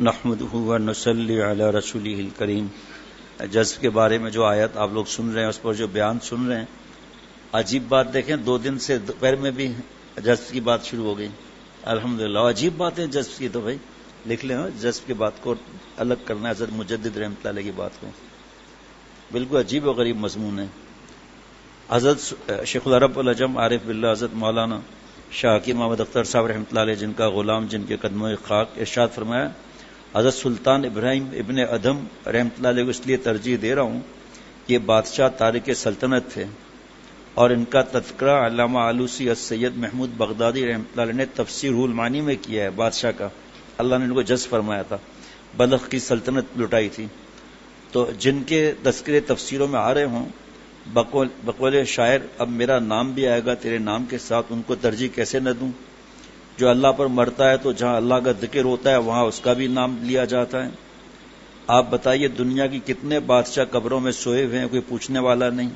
نحمدہ و نصلی علی رسولہ الکریم۔ جذب کے بارے میں جو آیت آپ لوگ سن رہے ہیں، اس پر جو بیان سن رہے ہیں، عجیب بات دیکھیں، 2 دن سے دوپہر میں بھی جذب کی بات شروع ہو گئی۔ الحمدللہ عجیب بات ہے جذب کی، تو بھائی لکھ لیں جذب کی بات کو الگ کرنا ہے حضرت مجدد رحمۃ اللہ علیہ کی بات کو، بالکل عجیب و غریب مضمون ہے۔ حضرت شیخ العرب العجم عارف باللہ حضرت مولانا شاہ حکیم محمد اختر صاحب رحمۃ اللہ علیہ، جن کا غلام، جن کے قدموں خاک، ارشاد فرمایا، حضرت سلطان ابراہیم ابن ادھم رحمۃ اللہ علیہ کو اس لیے ترجیح دے رہا ہوں کہ یہ بادشاہ تارک سلطنت تھے، اور ان کا تذکرہ علامہ آلوسی السید محمود بغدادی رحمۃ اللہ علیہ نے تفسیر روح المعانی میں کیا ہے۔ بادشاہ کا اللہ نے ان کو جذب فرمایا تھا، بلخ کی سلطنت لٹائی تھی، تو جن کے تذکرے تفسیروں میں آ رہے ہوں، بقول شاعر اب میرا نام بھی آئے گا تیرے نام کے ساتھ، ان کو ترجیح کیسے نہ دوں؟ جو اللہ پر مرتا ہے تو جہاں اللہ کا ذکر ہوتا ہے وہاں اس کا بھی نام لیا جاتا ہے۔ آپ بتائیے دنیا کی کتنے بادشاہ قبروں میں سوئے ہوئے ہیں، کوئی پوچھنے والا نہیں۔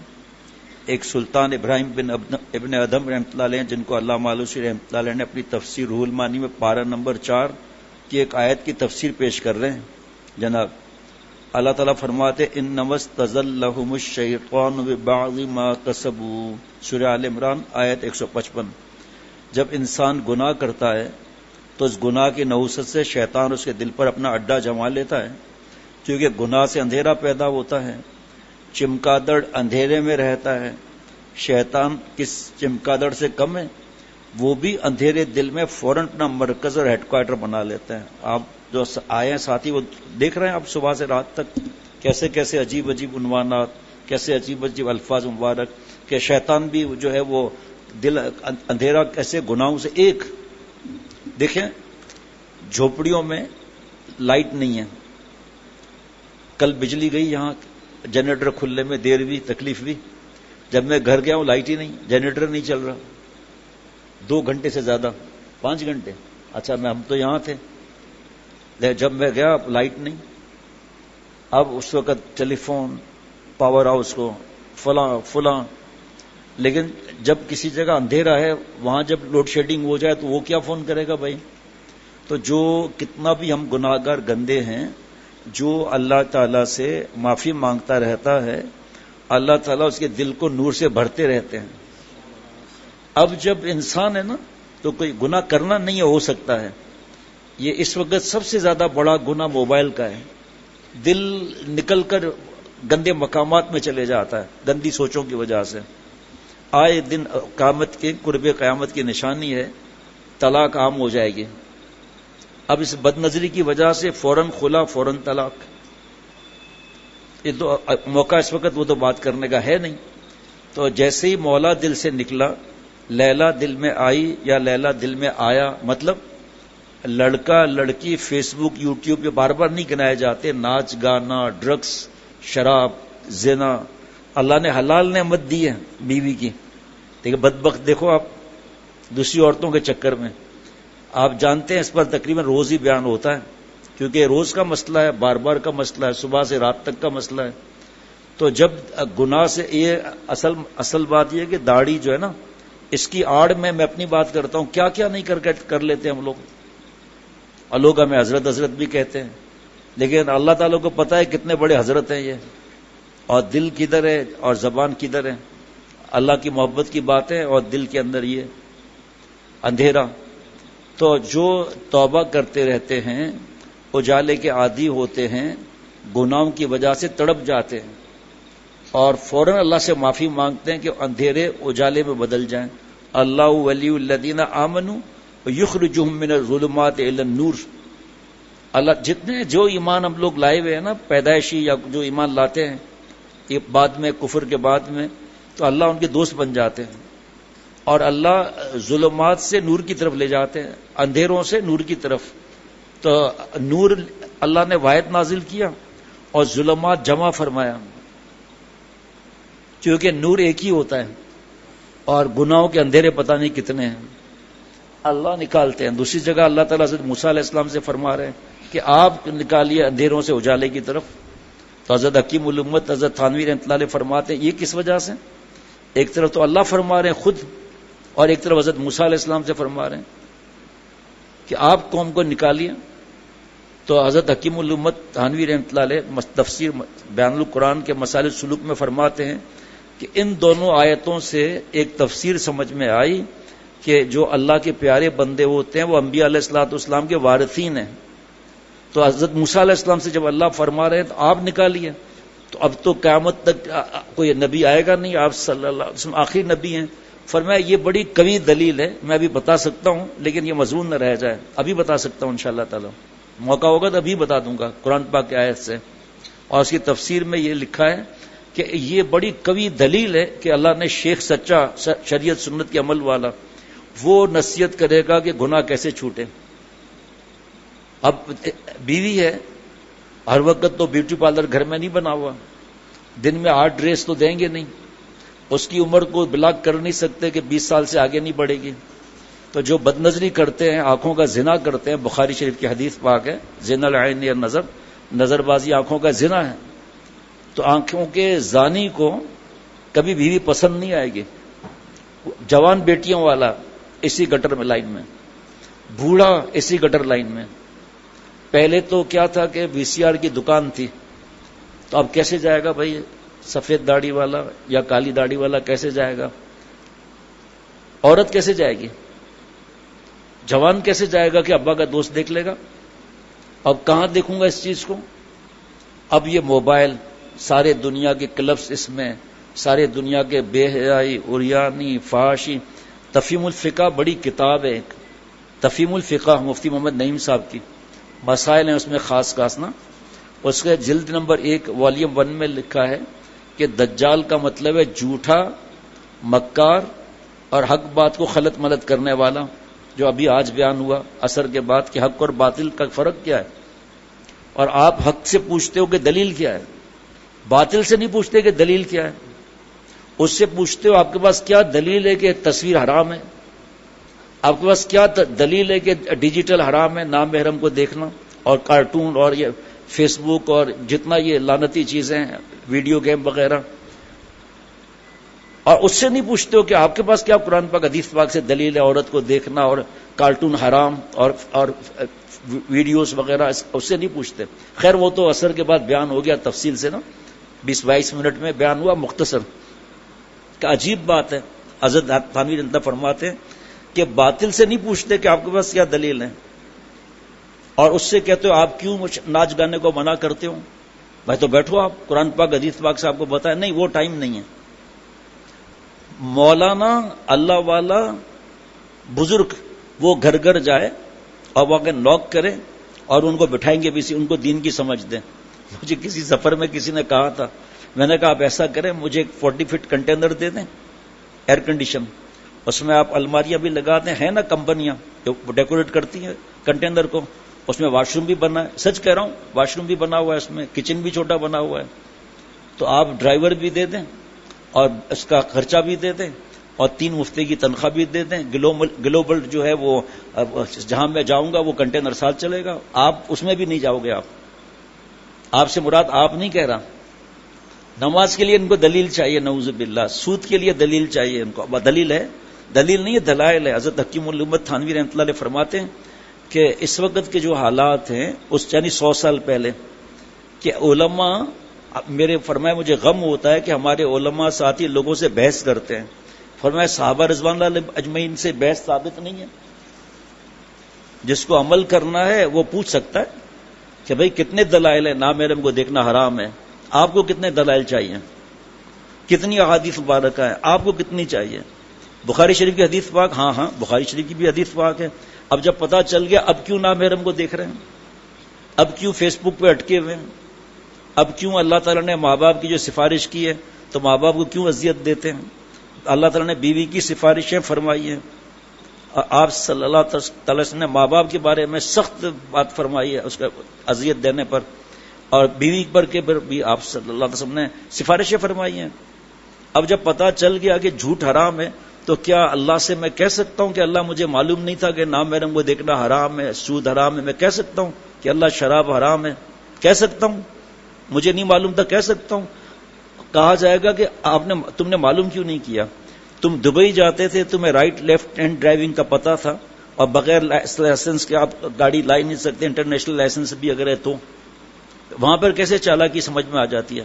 ایک سلطان ابراہیم ابن ادھم رحمۃ اللہ علیہ، جن کو علامہ آلوسی رحمۃ اللہ علیہ نے اپنی تفسیر روح المعانی میں پارہ نمبر 4 کی ایک آیت کی تفسیر پیش کر رہے ہیں۔ جناب اللہ تعالیٰ فرماتے انما استزلهم الشیطان ببعض ما کسبوا، سورہ آل عمران آیت 155۔ جب انسان گناہ کرتا ہے تو اس گناہ کی نحوست سے شیطان اس کے دل پر اپنا اڈا جما لیتا ہے، کیونکہ گناہ سے اندھیرا پیدا ہوتا ہے، چمگادڑ اندھیرے میں رہتا ہے۔ شیطان کس چمگادڑ سے کم ہے؟ وہ بھی اندھیرے دل میں فوراً اپنا مرکز اور ہیڈ کوارٹر بنا لیتا ہے۔ آپ جو آئے ہیں ساتھی، وہ دیکھ رہے ہیں آپ صبح سے رات تک کیسے کیسے عجیب عجیب عنوانات، کیسے عجیب عجیب الفاظ مبارک، کہ شیطان بھی جو ہے وہ دل اندھیرا کیسے گناہوں سے۔ ایک دیکھیں جھوپڑیوں میں لائٹ نہیں ہے، کل بجلی گئی، یہاں جنریٹر کھلنے میں دیر ہوئی، تکلیف ہوئی۔ جب میں گھر گیا ہوں لائٹ ہی نہیں، جنریٹر نہیں چل رہا 2 گھنٹے سے زیادہ، 5 گھنٹے۔ اچھا ہم تو یہاں تھے، جب میں گیا لائٹ نہیں۔ اب اس وقت ٹیلی فون، پاور ہاؤس کو، فلاں، لیکن جب کسی جگہ اندھیرا ہے وہاں جب لوڈ شیڈنگ ہو جائے تو وہ کیا فون کرے گا بھائی؟ تو جو کتنا بھی ہم گناہگار گندے ہیں، جو اللہ تعالیٰ سے معافی مانگتا رہتا ہے، اللہ تعالیٰ اس کے دل کو نور سے بھرتے رہتے ہیں۔ اب جب انسان ہے نا، تو کوئی گناہ کرنا نہیں ہو سکتا ہے۔ یہ اس وقت سب سے زیادہ بڑا گناہ موبائل کا ہے۔ دل نکل کر گندے مقامات میں چلے جاتا ہے گندی سوچوں کی وجہ سے۔ آئے دن قیامت کے قرب قیامت کی نشانی ہے، طلاق عام ہو جائے گی۔ اب اس بد نظری کی وجہ سے فوراً خلا، فوراً طلاق۔ یہ تو موقع اس وقت وہ تو بات کرنے کا ہے نہیں۔ تو جیسے ہی مولا دل سے نکلا، لیلا دل میں آئی یا لیلا دل میں آیا، مطلب لڑکا لڑکی فیس بک یوٹیوب پہ بار بار نہیں گنائے جاتے، ناچ گانا، ڈرگس، شراب، زنا۔ اللہ نے حلال نعمت دی ہے بیوی کی، لیکن بدبخت دیکھو آپ دوسری عورتوں کے چکر میں۔ آپ جانتے ہیں اس پر تقریباً روز ہی بیان ہوتا ہے، کیونکہ روز کا مسئلہ ہے، بار بار کا مسئلہ ہے، صبح سے رات تک کا مسئلہ ہے۔ تو جب گناہ سے یہ اصل بات یہ ہے کہ داڑھی جو ہے نا، اس کی آڑ میں اپنی بات کرتا ہوں، کیا کیا نہیں کر لیتے ہم لوگ، اور لوگ ہمیں حضرت حضرت بھی کہتے ہیں، لیکن اللہ تعالیٰ کو پتا ہے کتنے بڑے حضرت ہیں یہ، اور دل کدھر ہے اور زبان کدھر ہے۔ اللہ کی محبت کی بات ہے اور دل کے اندر یہ اندھیرا۔ تو جو توبہ کرتے رہتے ہیں، اجالے کے عادی ہوتے ہیں، گناہوں کی وجہ سے تڑپ جاتے ہیں، اور فوراً اللہ سے معافی مانگتے ہیں کہ اندھیرے اجالے میں بدل جائیں۔ اللہ ولی الذین آمنوا یخرجہم من الظلمات الی النور۔ اللہ جتنے جو ایمان ہم لوگ لائے ہوئے ہیں نا، پیدائشی یا جو ایمان لاتے ہیں یہ بعد میں کفر کے بعد میں، تو اللہ ان کے دوست بن جاتے ہیں، اور اللہ ظلمات سے نور کی طرف لے جاتے ہیں، اندھیروں سے نور کی طرف۔ تو نور اللہ نے واحد نازل کیا اور ظلمات جمع فرمایا، کیونکہ نور ایک ہی ہوتا ہے اور گناہوں کے اندھیرے پتہ نہیں کتنے ہیں، اللہ نکالتے ہیں۔ دوسری جگہ اللہ تعالیٰ حضرت موسیٰ علیہ السلام سے فرما رہے ہیں کہ آپ نکالیے اندھیروں سے اجالے کی طرف۔ تو حضرت حکیم الامت حضرت تھانوی رحمۃ اللہ علیہ فرماتے ہیں یہ کس وجہ سے؟ ایک طرف تو اللہ فرما رہے ہیں خود، اور ایک طرف حضرت موسیٰ علیہ السلام سے فرما رہے ہیں کہ آپ قوم کو نکالیے تو حضرت حکیم الامت تھانوی رحمۃ اللہ علیہ تفسیر بیان القرآن کے مسائل سلوک میں فرماتے ہیں کہ ان دونوں آیتوں سے ایک تفسیر سمجھ میں آئی کہ جو اللہ کے پیارے بندے ہوتے ہیں وہ انبیاء علیہ الصلوۃ والسلام کے وارثین ہیں. تو حضرت موسیٰ علیہ السلام سے جب اللہ فرما رہے ہیں تو آپ نکالیے، تو اب تو قیامت تک کوئی نبی آئے گا نہیں، آپ صلی اللہ علیہ وسلم آخری نبی ہیں. فرمایا یہ بڑی قوی دلیل ہے، میں ابھی بتا سکتا ہوں لیکن یہ مضمون نہ رہ جائے، ابھی بتا سکتا ہوں انشاءاللہ تعالی، موقع ہوگا تو ابھی بتا دوں گا قرآن پاک کی آیت سے. اور اس کی تفسیر میں یہ لکھا ہے کہ یہ بڑی قوی دلیل ہے کہ اللہ نے شیخ سچا شریعت سنت کے عمل والا وہ نصیحت کرے گا کہ گناہ کیسے چھوٹے. اب بیوی ہے، ہر وقت تو بیوٹی پارلر گھر میں نہیں بنا ہوا، دن میں 8 ڈریس تو دیں گے نہیں، اس کی عمر کو بلاک کر نہیں سکتے کہ 20 سال سے آگے نہیں بڑھے گی. تو جو بد نظری کرتے ہیں، آنکھوں کا زنا کرتے ہیں، بخاری شریف کی حدیث پاک ہے زنا العین یا نظر بازی آنکھوں کا زنا ہے. تو آنکھوں کے زانی کو کبھی بیوی پسند نہیں آئے گی. جوان بیٹیوں والا اسی گٹر میں لائن میں، بوڑھا اسی گٹر لائن میں. پہلے تو کیا تھا کہ وی سی آر کی دکان تھی، تو اب کیسے جائے گا بھائی سفید داڑھی والا یا کالی داڑھی والا کیسے جائے گا؟ عورت کیسے جائے گی؟ جوان کیسے جائے گا کہ ابا کا دوست دیکھ لے گا؟ اب کہاں دیکھوں گا اس چیز کو؟ اب یہ موبائل، سارے دنیا کے کلبس اس میں، سارے دنیا کے بے حیائی، عریانی، فحاشی. تفہیم الفقہ بڑی کتاب ہے، تفہیم الفقہ مفتی محمد نعیم صاحب کی، مسائل ہیں اس میں خاص نا. اس کے جلد نمبر 1 والیوم 1 میں لکھا ہے کہ دجال کا مطلب ہے جھوٹا، مکار اور حق بات کو خلط ملط کرنے والا، جو ابھی آج بیان ہوا عصر کے بعد کہ حق اور باطل کا فرق کیا ہے. اور آپ حق سے پوچھتے ہو کہ دلیل کیا ہے، باطل سے نہیں پوچھتے کہ دلیل کیا ہے. اس سے پوچھتے ہو آپ کے پاس کیا دلیل ہے کہ تصویر حرام ہے، آپ کے پاس کیا دلیل ہے کہ ڈیجیٹل حرام ہے، نام محرم کو دیکھنا اور کارٹون اور یہ فیس بک اور جتنا یہ لعنتی چیزیں ہیں، ویڈیو گیم وغیرہ. اور اس سے نہیں پوچھتے ہو کہ آپ کے پاس کیا قرآن پاک حدیث پاک سے دلیل ہے عورت کو دیکھنا اور کارٹون حرام اور ویڈیوز وغیرہ، اس سے نہیں پوچھتے. خیر وہ تو عصر کے بعد بیان ہو گیا تفصیل سے نا، 20-22 منٹ میں بیان ہوا مختصر. کہ عجیب بات ہے، حضرت تھانوی رحمۃ اللہ فرماتے ہیں کہ باطل سے نہیں پوچھتے کہ آپ کے پاس کیا دلیل ہے، اور اس سے کہتے ہو آپ کیوں ناچ گانے کو منع کرتے ہو؟ بھائی تو بیٹھو آپ قرآن پاک حدیث پاک سے آپ کو بتائیں. نہیں، وہ ٹائم نہیں ہے. مولانا اللہ والا بزرگ وہ گھر گھر جائے اور وہ نوک کرے اور ان کو بٹھائیں گے بھی، ان کو دین کی سمجھ دیں. مجھے کسی سفر میں کسی نے کہا تھا، میں نے کہا آپ ایسا کریں مجھے ایک 40 فٹ کنٹینر دے دیں ایئر کنڈیشن، اس میں آپ الماریاں بھی لگا دیں، ہیں نا کمپنیاں جو ڈیکوریٹ کرتی ہیں کنٹینر کو، اس میں واش روم بھی بنا ہے، سچ کہہ رہا ہوں واش روم بھی بنا ہوا ہے، اس میں کچن بھی چھوٹا بنا ہوا ہے. تو آپ ڈرائیور بھی دے دیں اور اس کا خرچہ بھی دے دیں اور 3 مفتی کی تنخواہ بھی دے دیں. گلوبل جو ہے وہ جہاں میں جاؤں گا وہ کنٹینر ساتھ چلے گا، آپ اس میں بھی نہیں جاؤ گے. آپ سے مراد آپ نہیں کہہ رہا. نماز کے لیے ان کو دلیل چاہیے، نعوذ باللہ. سود کے لیے دلیل چاہیے ان کو. دلیل ہے، دلیل نہیں ہے، دلائل ہے. حضرت حکیم الامت تھانوی رحمۃ اللہ علیہ فرماتے ہیں کہ اس وقت کے جو حالات ہیں اس یعنی 100 سال پہلے کہ علماء، میرے فرمایا مجھے غم ہوتا ہے کہ ہمارے علماء ساتھی لوگوں سے بحث کرتے ہیں. فرمایا صحابہ رضوان اللہ علیہم اجمعین سے بحث ثابت نہیں ہے. جس کو عمل کرنا ہے وہ پوچھ سکتا ہے کہ بھئی کتنے دلائل ہیں نام محرم کو دیکھنا حرام ہے، آپ کو کتنے دلائل چاہیے، کتنی احادیث مبارکہ ہیں، آپ کو کتنی چاہیے. بخاری شریف کی حدیث پاک، ہاں بخاری شریف کی بھی حدیث پاک ہے. اب جب پتہ چل گیا اب کیوں نام محرم کو دیکھ رہے ہیں، اب کیوں فیس بک پہ اٹکے ہوئے ہیں، اب کیوں اللہ تعالیٰ نے ماں باپ کی جو سفارش کی ہے تو ماں باپ کو کیوں اذیت دیتے ہیں. اللہ تعالیٰ نے بیوی کی سفارشیں فرمائی ہیں، آپ صلی اللہ تعالی وسلم نے ماں باپ کے بارے میں سخت بات فرمائی ہے اس کا اذیت دینے پر، اور بیوی پر کے بھی آپ صلی اللہ علیہ وسلم نے سفارشیں فرمائی ہیں. اب جب پتہ چل گیا کہ جھوٹ حرام ہے تو کیا اللہ سے میں کہہ سکتا ہوں کہ اللہ مجھے معلوم نہیں تھا کہ نام محرم کو دیکھنا حرام ہے، سود حرام ہے؟ میں کہہ سکتا ہوں کہ اللہ شراب حرام ہے؟ کہہ سکتا ہوں؟ مجھے نہیں معلوم تھا، کہہ سکتا ہوں؟ کہا جائے گا کہ تم نے معلوم کیوں نہیں کیا؟ تم دبئی جاتے تھے، تمہیں رائٹ لیفٹ ہینڈ ڈرائیونگ کا پتہ تھا، اور بغیر لائسنس کے آپ گاڑی لا ہی نہیں سکتے، انٹرنیشنل لائسنس بھی اگر ہے تو وہاں پر کیسے چالاکی سمجھ میں آ جاتی ہے؟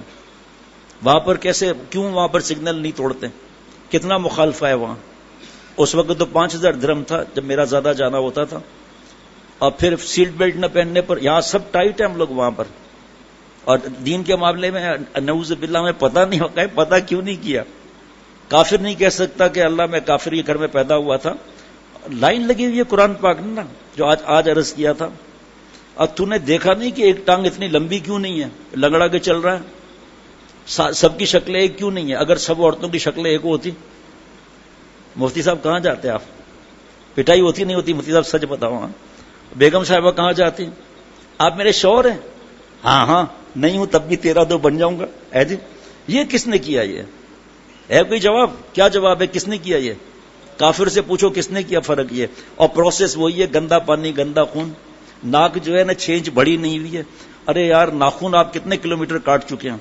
وہاں پر کیسے، کیوں وہاں پر سگنل نہیں توڑتے؟ کتنا مخالفہ ہے وہاں؟ اس وقت تو 5000 درہم تھا جب میرا زیادہ جانا ہوتا تھا، اور پھر سیٹ بیلٹ نہ پہننے پر یہاں سب ٹائٹ ہے ہم لوگ وہاں پر. اور دین کے معاملے میں نعوذ باللہ میں پتہ نہیں ہوتا ہے، پتہ کیوں نہیں کیا؟ کافر نہیں کہہ سکتا کہ اللہ میں کافر کے گھر میں پیدا ہوا تھا. لائن لگی ہوئی ہے قرآن پاک نے نا، جو آج عرض کیا تھا. اور تو نے دیکھا نہیں کہ ایک ٹانگ اتنی لمبی کیوں نہیں ہے، لگڑا کے چل رہا ہے؟ سب کی شکلیں ایک کیوں نہیں ہے؟ اگر سب عورتوں کی شکلیں ایک ہوتی، مفتی صاحب کہاں جاتے آپ؟ پٹائی ہوتی نہیں ہوتی؟ مفتی صاحب سچ بتاؤ. ہاں بیگم صاحبہ کہاں جاتی؟ آپ میرے شوہر ہیں. ہاں نہیں ہوں تب بھی تیرا دو بن جاؤں گا. اے جی یہ کس نے کیا؟ یہ ہے کوئی جواب؟ کیا جواب ہے؟ کس نے کیا یہ؟ کافر سے پوچھو کس نے کیا فرق یہ. اور پروسیس وہی ہے، گندا پانی گندا خون. ناک جو ہے نا 6 انچ بڑی نہیں ہوئی ہے. ارے یار ناخن آپ کتنے کلومیٹر کاٹ چکے ہیں؟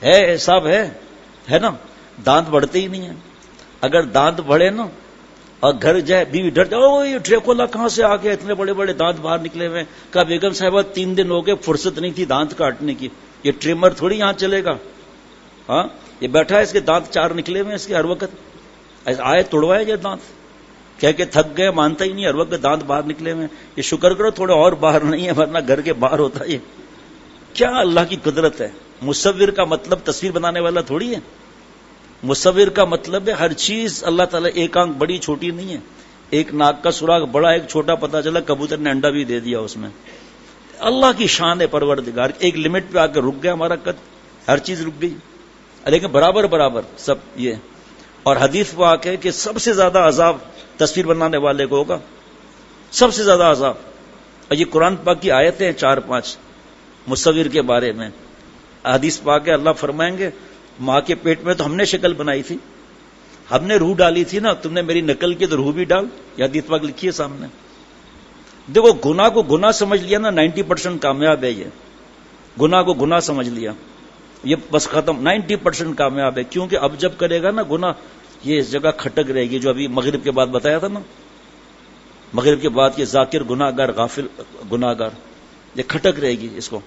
ہے صاحب ہے نا. دانت بڑھتے ہی نہیں ہیں. اگر دانت بڑھے نا اور گھر جائے بیوی ڈر جائے، او یہ ڈریکولا کہاں سے آ گیا، اتنے بڑے بڑے دانت باہر نکلے ہوئے. کہا بیگم صاحبہ 3 دن ہو گئے، فرصت نہیں تھی دانت کاٹنے کی. یہ ٹریمر تھوڑی یہاں چلے گا. ہاں یہ بیٹھا ہے، اس کے دانت 4 نکلے ہوئے اس کے ہر وقت. آئے توڑوائے یہ دانت، کہہ کے تھک گئے، مانتا ہی نہیں، ہر وقت دانت باہر نکلے ہوئے. یہ شکر کرو تھوڑے اور باہر نہیں ہے، ورنہ گھر کے باہر ہوتا. یہ کیا اللہ کی قدرت ہے. مصور کا مطلب تصویر بنانے والا تھوڑی ہے. مصور کا مطلب ہے ہر چیز اللہ تعالیٰ. ایک آنکھ بڑی چھوٹی نہیں ہے، ایک ناک کا سوراخ بڑا ایک چھوٹا، پتا چلا کبوتر نے انڈا بھی دے دیا اس میں. اللہ کی شان ہے پروردگار. ایک لمٹ پہ آ کے رک گیا ہمارا قد، ہر چیز رک گئی، لیکن برابر سب. یہ اور حدیث واقع ہے کہ سب سے زیادہ عذاب تصویر بنانے والے کو ہوگا، سب سے زیادہ عذاب. اور یہ قرآن پاک کی آیتیں 4-5 مصور کے بارے میں. حدیث پاک ہے اللہ فرمائیں گے ماں کے پیٹ میں تو ہم نے شکل بنائی تھی، ہم نے روح ڈالی تھی نا، تم نے میری نقل کی تو روح بھی ڈال. یہ حدیث پاک لکھی ہے سامنے. دیکھو گناہ کو گناہ سمجھ لیا نا 90% کامیاب ہے. یہ گناہ کو گناہ سمجھ لیا، یہ بس ختم. 90% کامیاب ہے. کیونکہ اب جب کرے گا نا گناہ، یہ اس جگہ کھٹک رہے گی. جو ابھی مغرب کے بعد بتایا تھا نا، مغرب کے بعد یہ ذاکر گناہ گار غافل گناہ گار، یہ کھٹک رہے گی اس کو.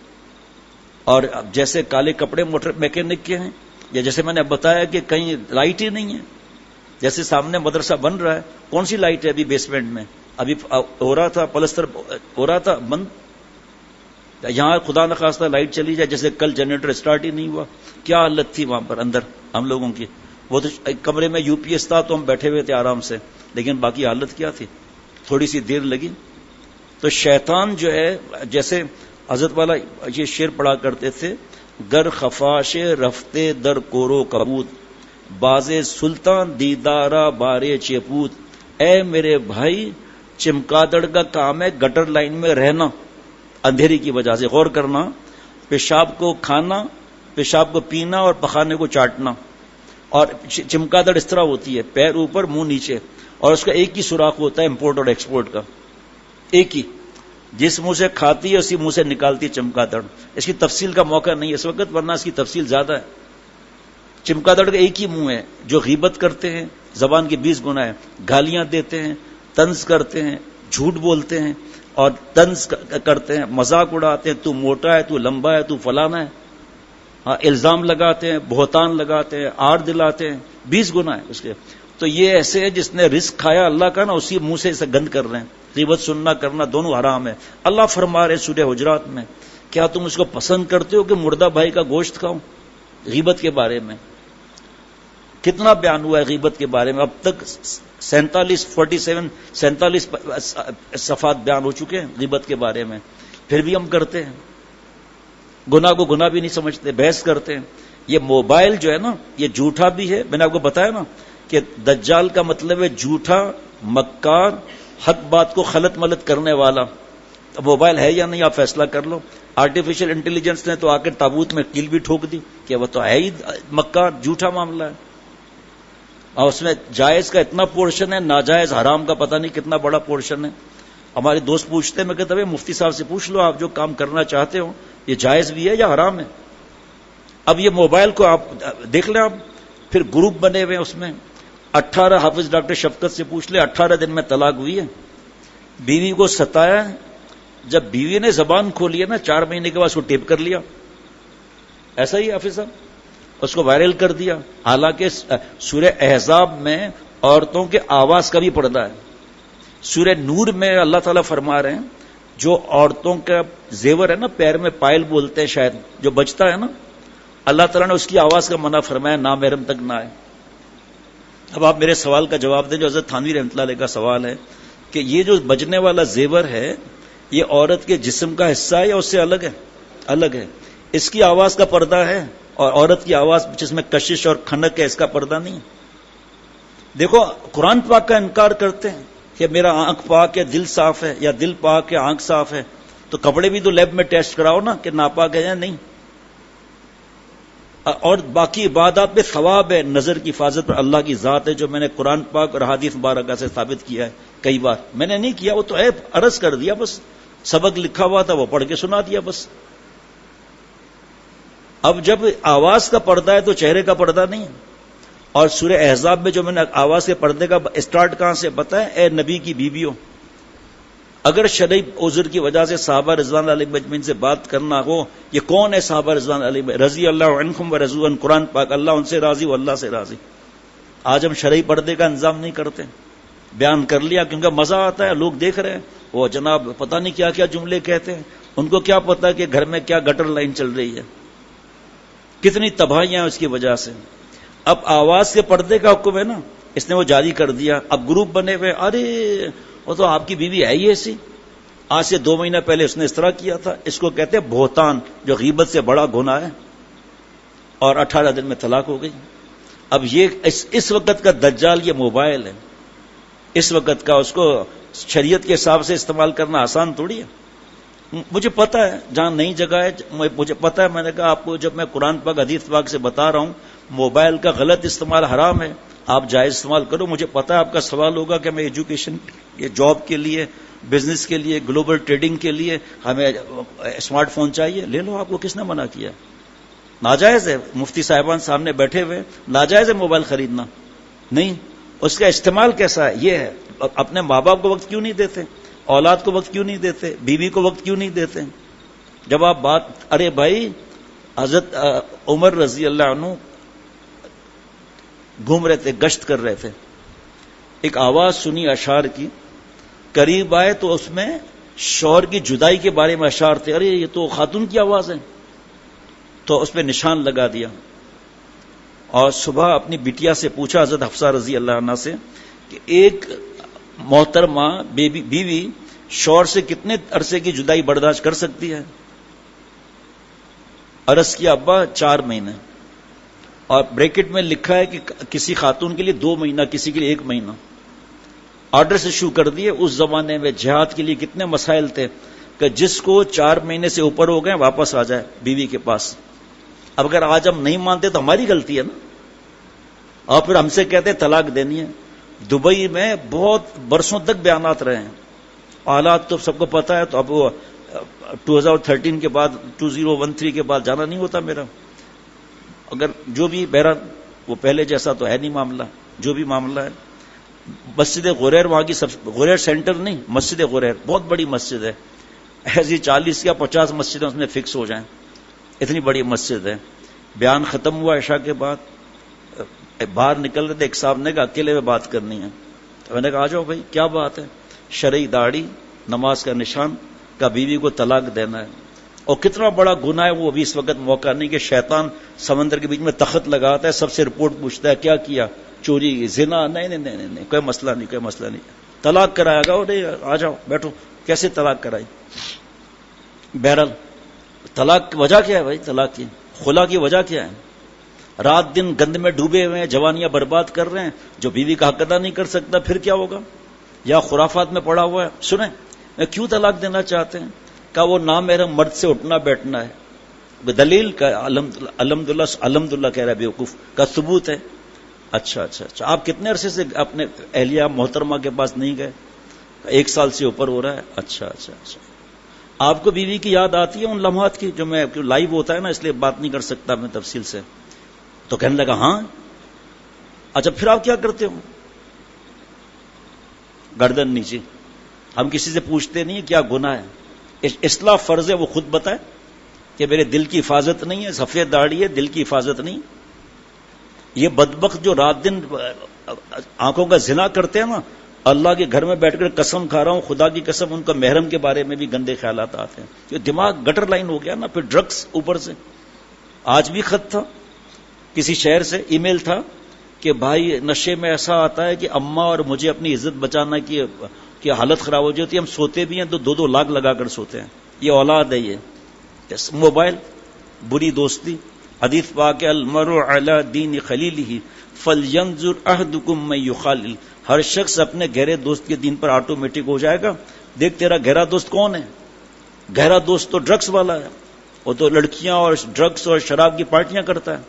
اور اب جیسے کالے کپڑے موٹر میکینک کے ہیں، یا جیسے میں نے اب بتایا کہ کہیں لائٹ ہی نہیں ہے. جیسے سامنے مدرسہ بن رہا ہے، کون سی لائٹ ہے ابھی بیسمنٹ میں؟ ابھی ہو رہا تھا پلستر، ہو رہا تھا بند. یہاں خدا نخواستہ لائٹ چلی جائے، جیسے کل جنریٹر اسٹارٹ ہی نہیں ہوا. کیا حالت تھی وہاں پر اندر ہم لوگوں کی. وہ تو کمرے میں یو پی ایس تھا تو ہم بیٹھے ہوئے تھے آرام سے، لیکن باقی حالت کیا تھی. تھوڑی سی دیر لگی. تو شیطان جو ہے، جیسے حضرت والا یہ شعر پڑھا کرتے تھے، گر خفاش رفتے در کورو کبوت، باز سلطان دیدارا بارے چیپوت. اے میرے بھائی چمکادڑ کا کام ہے گٹر لائن میں رہنا اندھیری کی وجہ سے. غور کرنا، پیشاب کو کھانا، پیشاب کو پینا اور پخانے کو چاٹنا. اور چمکادڑ اس طرح ہوتی ہے، پیر اوپر منہ نیچے، اور اس کا ایک ہی سوراخ ہوتا ہے امپورٹ اور ایکسپورٹ کا، ایک ہی. جس منہ سے کھاتی ہے اسی منہ سے نکالتی ہے چمکادڑ. اس کی تفصیل کا موقع نہیں اس وقت، ورنہ اس کی تفصیل زیادہ ہے. چمکادڑ کا ایک ہی منہ ہے. جو غیبت کرتے ہیں زبان کے 20 گنا ہے، گالیاں دیتے ہیں، طنز کرتے ہیں، جھوٹ بولتے ہیں اور طنز کرتے ہیں، مذاق اڑاتے ہیں، تو موٹا ہے، تو لمبا ہے، تو فلانا ہے. ہاں الزام لگاتے ہیں، بہتان لگاتے ہیں، آڑ دلاتے ہیں، 20 گنا ہے اس کے. تو یہ ایسے ہے جس نے رزق کھایا اللہ کا نا، اسی منہ سے اسے گند کر رہے ہیں. غیبت سننا کرنا دونوں حرام ہے. اللہ فرما رہے سورہ حجرات میں، کیا تم اس کو پسند کرتے ہو کہ مردہ بھائی کا گوشت کھاؤں؟ غیبت کے بارے میں کتنا بیان ہوا ہے غیبت کے بارے میں. اب تک 47 صفحات بیان ہو چکے ہیں غیبت کے بارے میں، پھر بھی ہم کرتے ہیں. گناہ کو گناہ بھی نہیں سمجھتے، بحث کرتے ہیں. یہ موبائل جو ہے نا یہ جھوٹا بھی ہے. میں نے آپ کو بتایا نا کہ دجال کا مطلب ہے جھوٹا، مکار، حق بات کو خلط ملط کرنے والا. موبائل ہے یا نہیں آپ فیصلہ کر لو. آرٹیفیشل انٹیلیجنس نے تو آ کے تابوت میں کیل بھی ٹھوک دی کہ وہ تو ہے ہی مکار، جھوٹا معاملہ ہے. اور اس میں جائز کا اتنا پورشن ہے، ناجائز حرام کا پتہ نہیں کتنا بڑا پورشن ہے. ہمارے دوست پوچھتے ہیں، میں کہتا ہوں مفتی صاحب سے پوچھ لو آپ جو کام کرنا چاہتے ہو یہ جائز بھی ہے یا حرام ہے. اب یہ موبائل کو آپ دیکھ لیں، آپ پھر گروپ بنے ہوئے اس میں 18 حافظ ڈاکٹر شفقت سے پوچھ لے 18 دن میں طلاق ہوئی ہے. بیوی کو ستایا, جب بیوی نے زبان کھولی ہے نا 4 مہینے کے بعد اس کو ٹیپ کر لیا. ایسا ہی حافظ صاحب, اس کو وائرل کر دیا. حالانکہ سورہ احزاب میں عورتوں کے آواز کا بھی پردہ ہے. سورہ نور میں اللہ تعالیٰ فرما رہے ہیں جو عورتوں کا زیور ہے نا, پیر میں پائل بولتے ہیں شاید, جو بجتا ہے نا, اللہ تعالیٰ نے اس کی آواز کا منع فرمایا, نامحرم تک نہ آئے. اب آپ میرے سوال کا جواب دیں جو حضرت تھانوی رحمۃ اللہ علیہ کا سوال ہے کہ یہ جو بجنے والا زیور ہے یہ عورت کے جسم کا حصہ ہے یا اس سے الگ ہے؟ الگ ہے. اس کی آواز کا پردہ ہے, اور عورت کی آواز جس میں کشش اور کھنک ہے اس کا پردہ نہیں ہے. دیکھو قرآن پاک کا انکار کرتے ہیں کہ میرا آنکھ پاک ہے دل صاف ہے, یا دل پاک ہے آنکھ صاف ہے, تو کپڑے بھی تو لیب میں ٹیسٹ کراؤ نا کہ ناپاک ہے یا نہیں. اور باقی عبادات میں ثواب ہے, نظر کی حفاظت پر اللہ کی ذات ہے, جو میں نے قرآن پاک اور حدیث مبارکہ سے ثابت کیا ہے کئی بار. میں نے نہیں کیا, وہ تو عرض کر دیا, بس سبق لکھا ہوا تھا وہ پڑھ کے سنا دیا بس. اب جب آواز کا پردہ ہے تو چہرے کا پردہ نہیں ہے. اور سورہ احزاب میں جو میں نے آواز کے پردے کا اسٹارٹ کہاں سے بتائیں, اے نبی کی بیویوں, اگر شرعی عذر کی وجہ سے صحابہ رضوان علیہ مجمعین سے بات کرنا ہو, یہ کون ہے صحابہ رضوان علیہ رضی اللہ عنہم و رضوا عنہ, قرآن پاک اللہ ان سے راضی و اللہ سے راضی. آج ہم شرعی پردے کا انتظام نہیں کرتے, بیان کر لیا کیونکہ مزہ آتا ہے, لوگ دیکھ رہے ہیں, وہ جناب پتہ نہیں کیا کیا جملے کہتے ہیں, ان کو کیا پتا کہ گھر میں کیا گٹر لائن چل رہی ہے, کتنی تباہیاں اس کی وجہ سے. اب آواز کے پردے کا حکم ہے نا, اس نے وہ جاری کر دیا. اب گروپ بنے ہوئے, ارے وہ تو آپ کی بیوی ہے ہی ایسی, آج سے 2 مہینہ پہلے اس نے اس طرح کیا تھا. اس کو کہتے ہیں بہتان, جو غیبت سے بڑا گناہ ہے, اور 18 دن میں طلاق ہو گئی. اب یہ اس وقت کا دجال یہ موبائل ہے, اس وقت کا, اس کو شریعت کے حساب سے استعمال کرنا آسان تھوڑی ہے. مجھے پتا ہے جہاں نئی جگہ ہے, مجھے پتا ہے, میں نے کہا آپ کو جب میں قرآن پاک حدیث پاک سے بتا رہا ہوں موبائل کا غلط استعمال حرام ہے, آپ جائز استعمال کرو. مجھے پتا ہے آپ کا سوال ہوگا کہ میں ایجوکیشن, یہ جاب کے لیے, بزنس کے لیے, گلوبل ٹریڈنگ کے لیے ہمیں اسمارٹ فون چاہیے, لے لو. آپ کو کس نے منع کیا؟ ناجائز ہے, مفتی صاحبان سامنے بیٹھے ہوئے, ناجائز ہے موبائل خریدنا. نہیں, اس کا استعمال کیسا ہے یہ ہے. اپنے ماں باپ کو وقت کیوں نہیں دیتے, اولاد کو وقت کیوں نہیں دیتے, بیوی کو وقت کیوں نہیں دیتے؟ جب آپ بات, ارے بھائی حضرت عمر رضی اللہ عنہ گھوم رہے تھے, گشت کر رہے تھے, ایک آواز سنی اشعار کی, قریب آئے تو اس میں شوہر کی جدائی کے بارے میں اشعار تھے. ارے یہ تو خاتون کی آواز ہے, تو اس پہ نشان لگا دیا. اور صبح اپنی بیٹیا سے پوچھا حضرت حفصہ رضی اللہ عنہ سے کہ ایک محترمہ بیوی شوہر سے کتنے عرصے کی جدائی برداشت کر سکتی ہے؟ عرض کیا ابا 4 مہینے. اور بریکٹ میں لکھا ہے کہ کسی خاتون کے لیے 2 مہینہ, کسی کے لیے 1 مہینہ. آرڈر سے شروع کر دیے. اس زمانے میں جہاد کے لیے کتنے مسائل تھے کہ جس کو 4 مہینے سے اوپر ہو گئے واپس آ جائے بیوی کے پاس. اب اگر آج ہم نہیں مانتے تو ہماری غلطی ہے نا, اور پھر ہم سے کہتے ہیں طلاق دینی ہے. دبئی میں بہت برسوں تک بیانات رہے ہیں, حالات تو سب کو پتا ہے. تو اب وہ 2013 کے بعد 2013 کے بعد جانا نہیں ہوتا میرا. اگر جو بھی بہرحال وہ پہلے جیسا تو ہے نہیں معاملہ, جو بھی معاملہ ہے. مسجد غریر وہاں کی غریر سینٹر نہیں, مسجد غریر بہت بڑی مسجد ہے, ایسی 40 یا 50 مسجدیں اس میں فکس ہو جائیں, اتنی بڑی مسجد ہے. بیان ختم ہوا عشاء کے بعد, باہر نکل رہے تھے, ایک صاحب نے کہا اکیلے میں بات کرنی ہے. تو میں نے کہا آ جاؤ بھائی کیا بات ہے؟ شرعی داڑھی نماز کا نشان کا بیوی کو طلاق دینا ہے, اور کتنا بڑا گناہ ہے وہ بھی اس وقت موقع نہیں کہ شیطان سمندر کے بیچ میں تخت لگاتا ہے, سب سے رپورٹ پوچھتا ہے کیا کیا, چوری, زنا, نہیں, کوئی مسئلہ نہیں, کوئی مسئلہ نہیں, طلاق کرائے گا. آ جاؤ بیٹھو, کیسے طلاق کرائی؟ بہرحال طلاق کی وجہ کیا ہے بھائی؟ طلاق کی خلا کی وجہ کیا ہے؟ رات دن گند میں ڈوبے ہوئے ہیں, جوانیاں برباد کر رہے ہیں, جو بیوی کا حق ادا نہیں کر سکتا پھر کیا ہوگا؟ یا خرافات میں پڑا ہوا ہے. سنیں کیوں طلاق دینا چاہتے ہیں؟ کہ وہ نامحرم مرد سے اٹھنا بیٹھنا ہے, دلیل کا الحمدللہ کہہ رہا ہے بیوقوف کا ثبوت ہے. اچھا, آپ کتنے عرصے سے اپنے اہلیہ محترمہ کے پاس نہیں گئے؟ 1 سال سے اوپر ہو رہا ہے. اچھا. آپ کو بیوی کی یاد آتی ہے ان لمحات کی؟ جو میں لائیو ہوتا ہے نا اس لیے بات نہیں کر سکتا میں تفصیل سے. تو کہنے لگا ہاں. اچھا پھر آپ کیا کرتے ہو؟ گردن نیچے. ہم کسی سے پوچھتے نہیں کیا گناہ ہے. اصلاح فرض ہے، وہ خود بتائے کہ میرے دل کی حفاظت نہیں ہے، سفید داڑھی ہے، دل کی حفاظت نہیں. یہ بدبخت جو رات دن آنکھوں کا زنا کرتے ہیں نا، اللہ کے گھر میں بیٹھ کر قسم کھا رہا ہوں، خدا کی قسم، ان کا محرم کے بارے میں بھی گندے خیالات آتے ہیں. یہ دماغ گٹر لائن ہو گیا نا. پھر ڈرگس اوپر سے. آج بھی خط تھا کسی شہر سے، ای میل تھا کہ بھائی نشے میں ایسا آتا ہے کہ اماں اور مجھے اپنی عزت بچانا کی حالت خراب ہو جاتی ہے، ہم سوتے بھی ہیں تو 2-2 لاکھ لگا کر سوتے ہیں. یہ اولاد ہے. یہ موبائل، بری دوستی. حدیث پاک المرء علی دین خلیلہ فلینظر احدکم من یخالل. ہر شخص اپنے گہرے دوست کے دین پر آٹومیٹک ہو جائے گا. دیکھ تیرا گہرا دوست کون ہے؟ گہرا دوست تو ڈرگس والا ہے، وہ تو لڑکیاں اور ڈرگس اور شراب کی پارٹیاں کرتا ہے.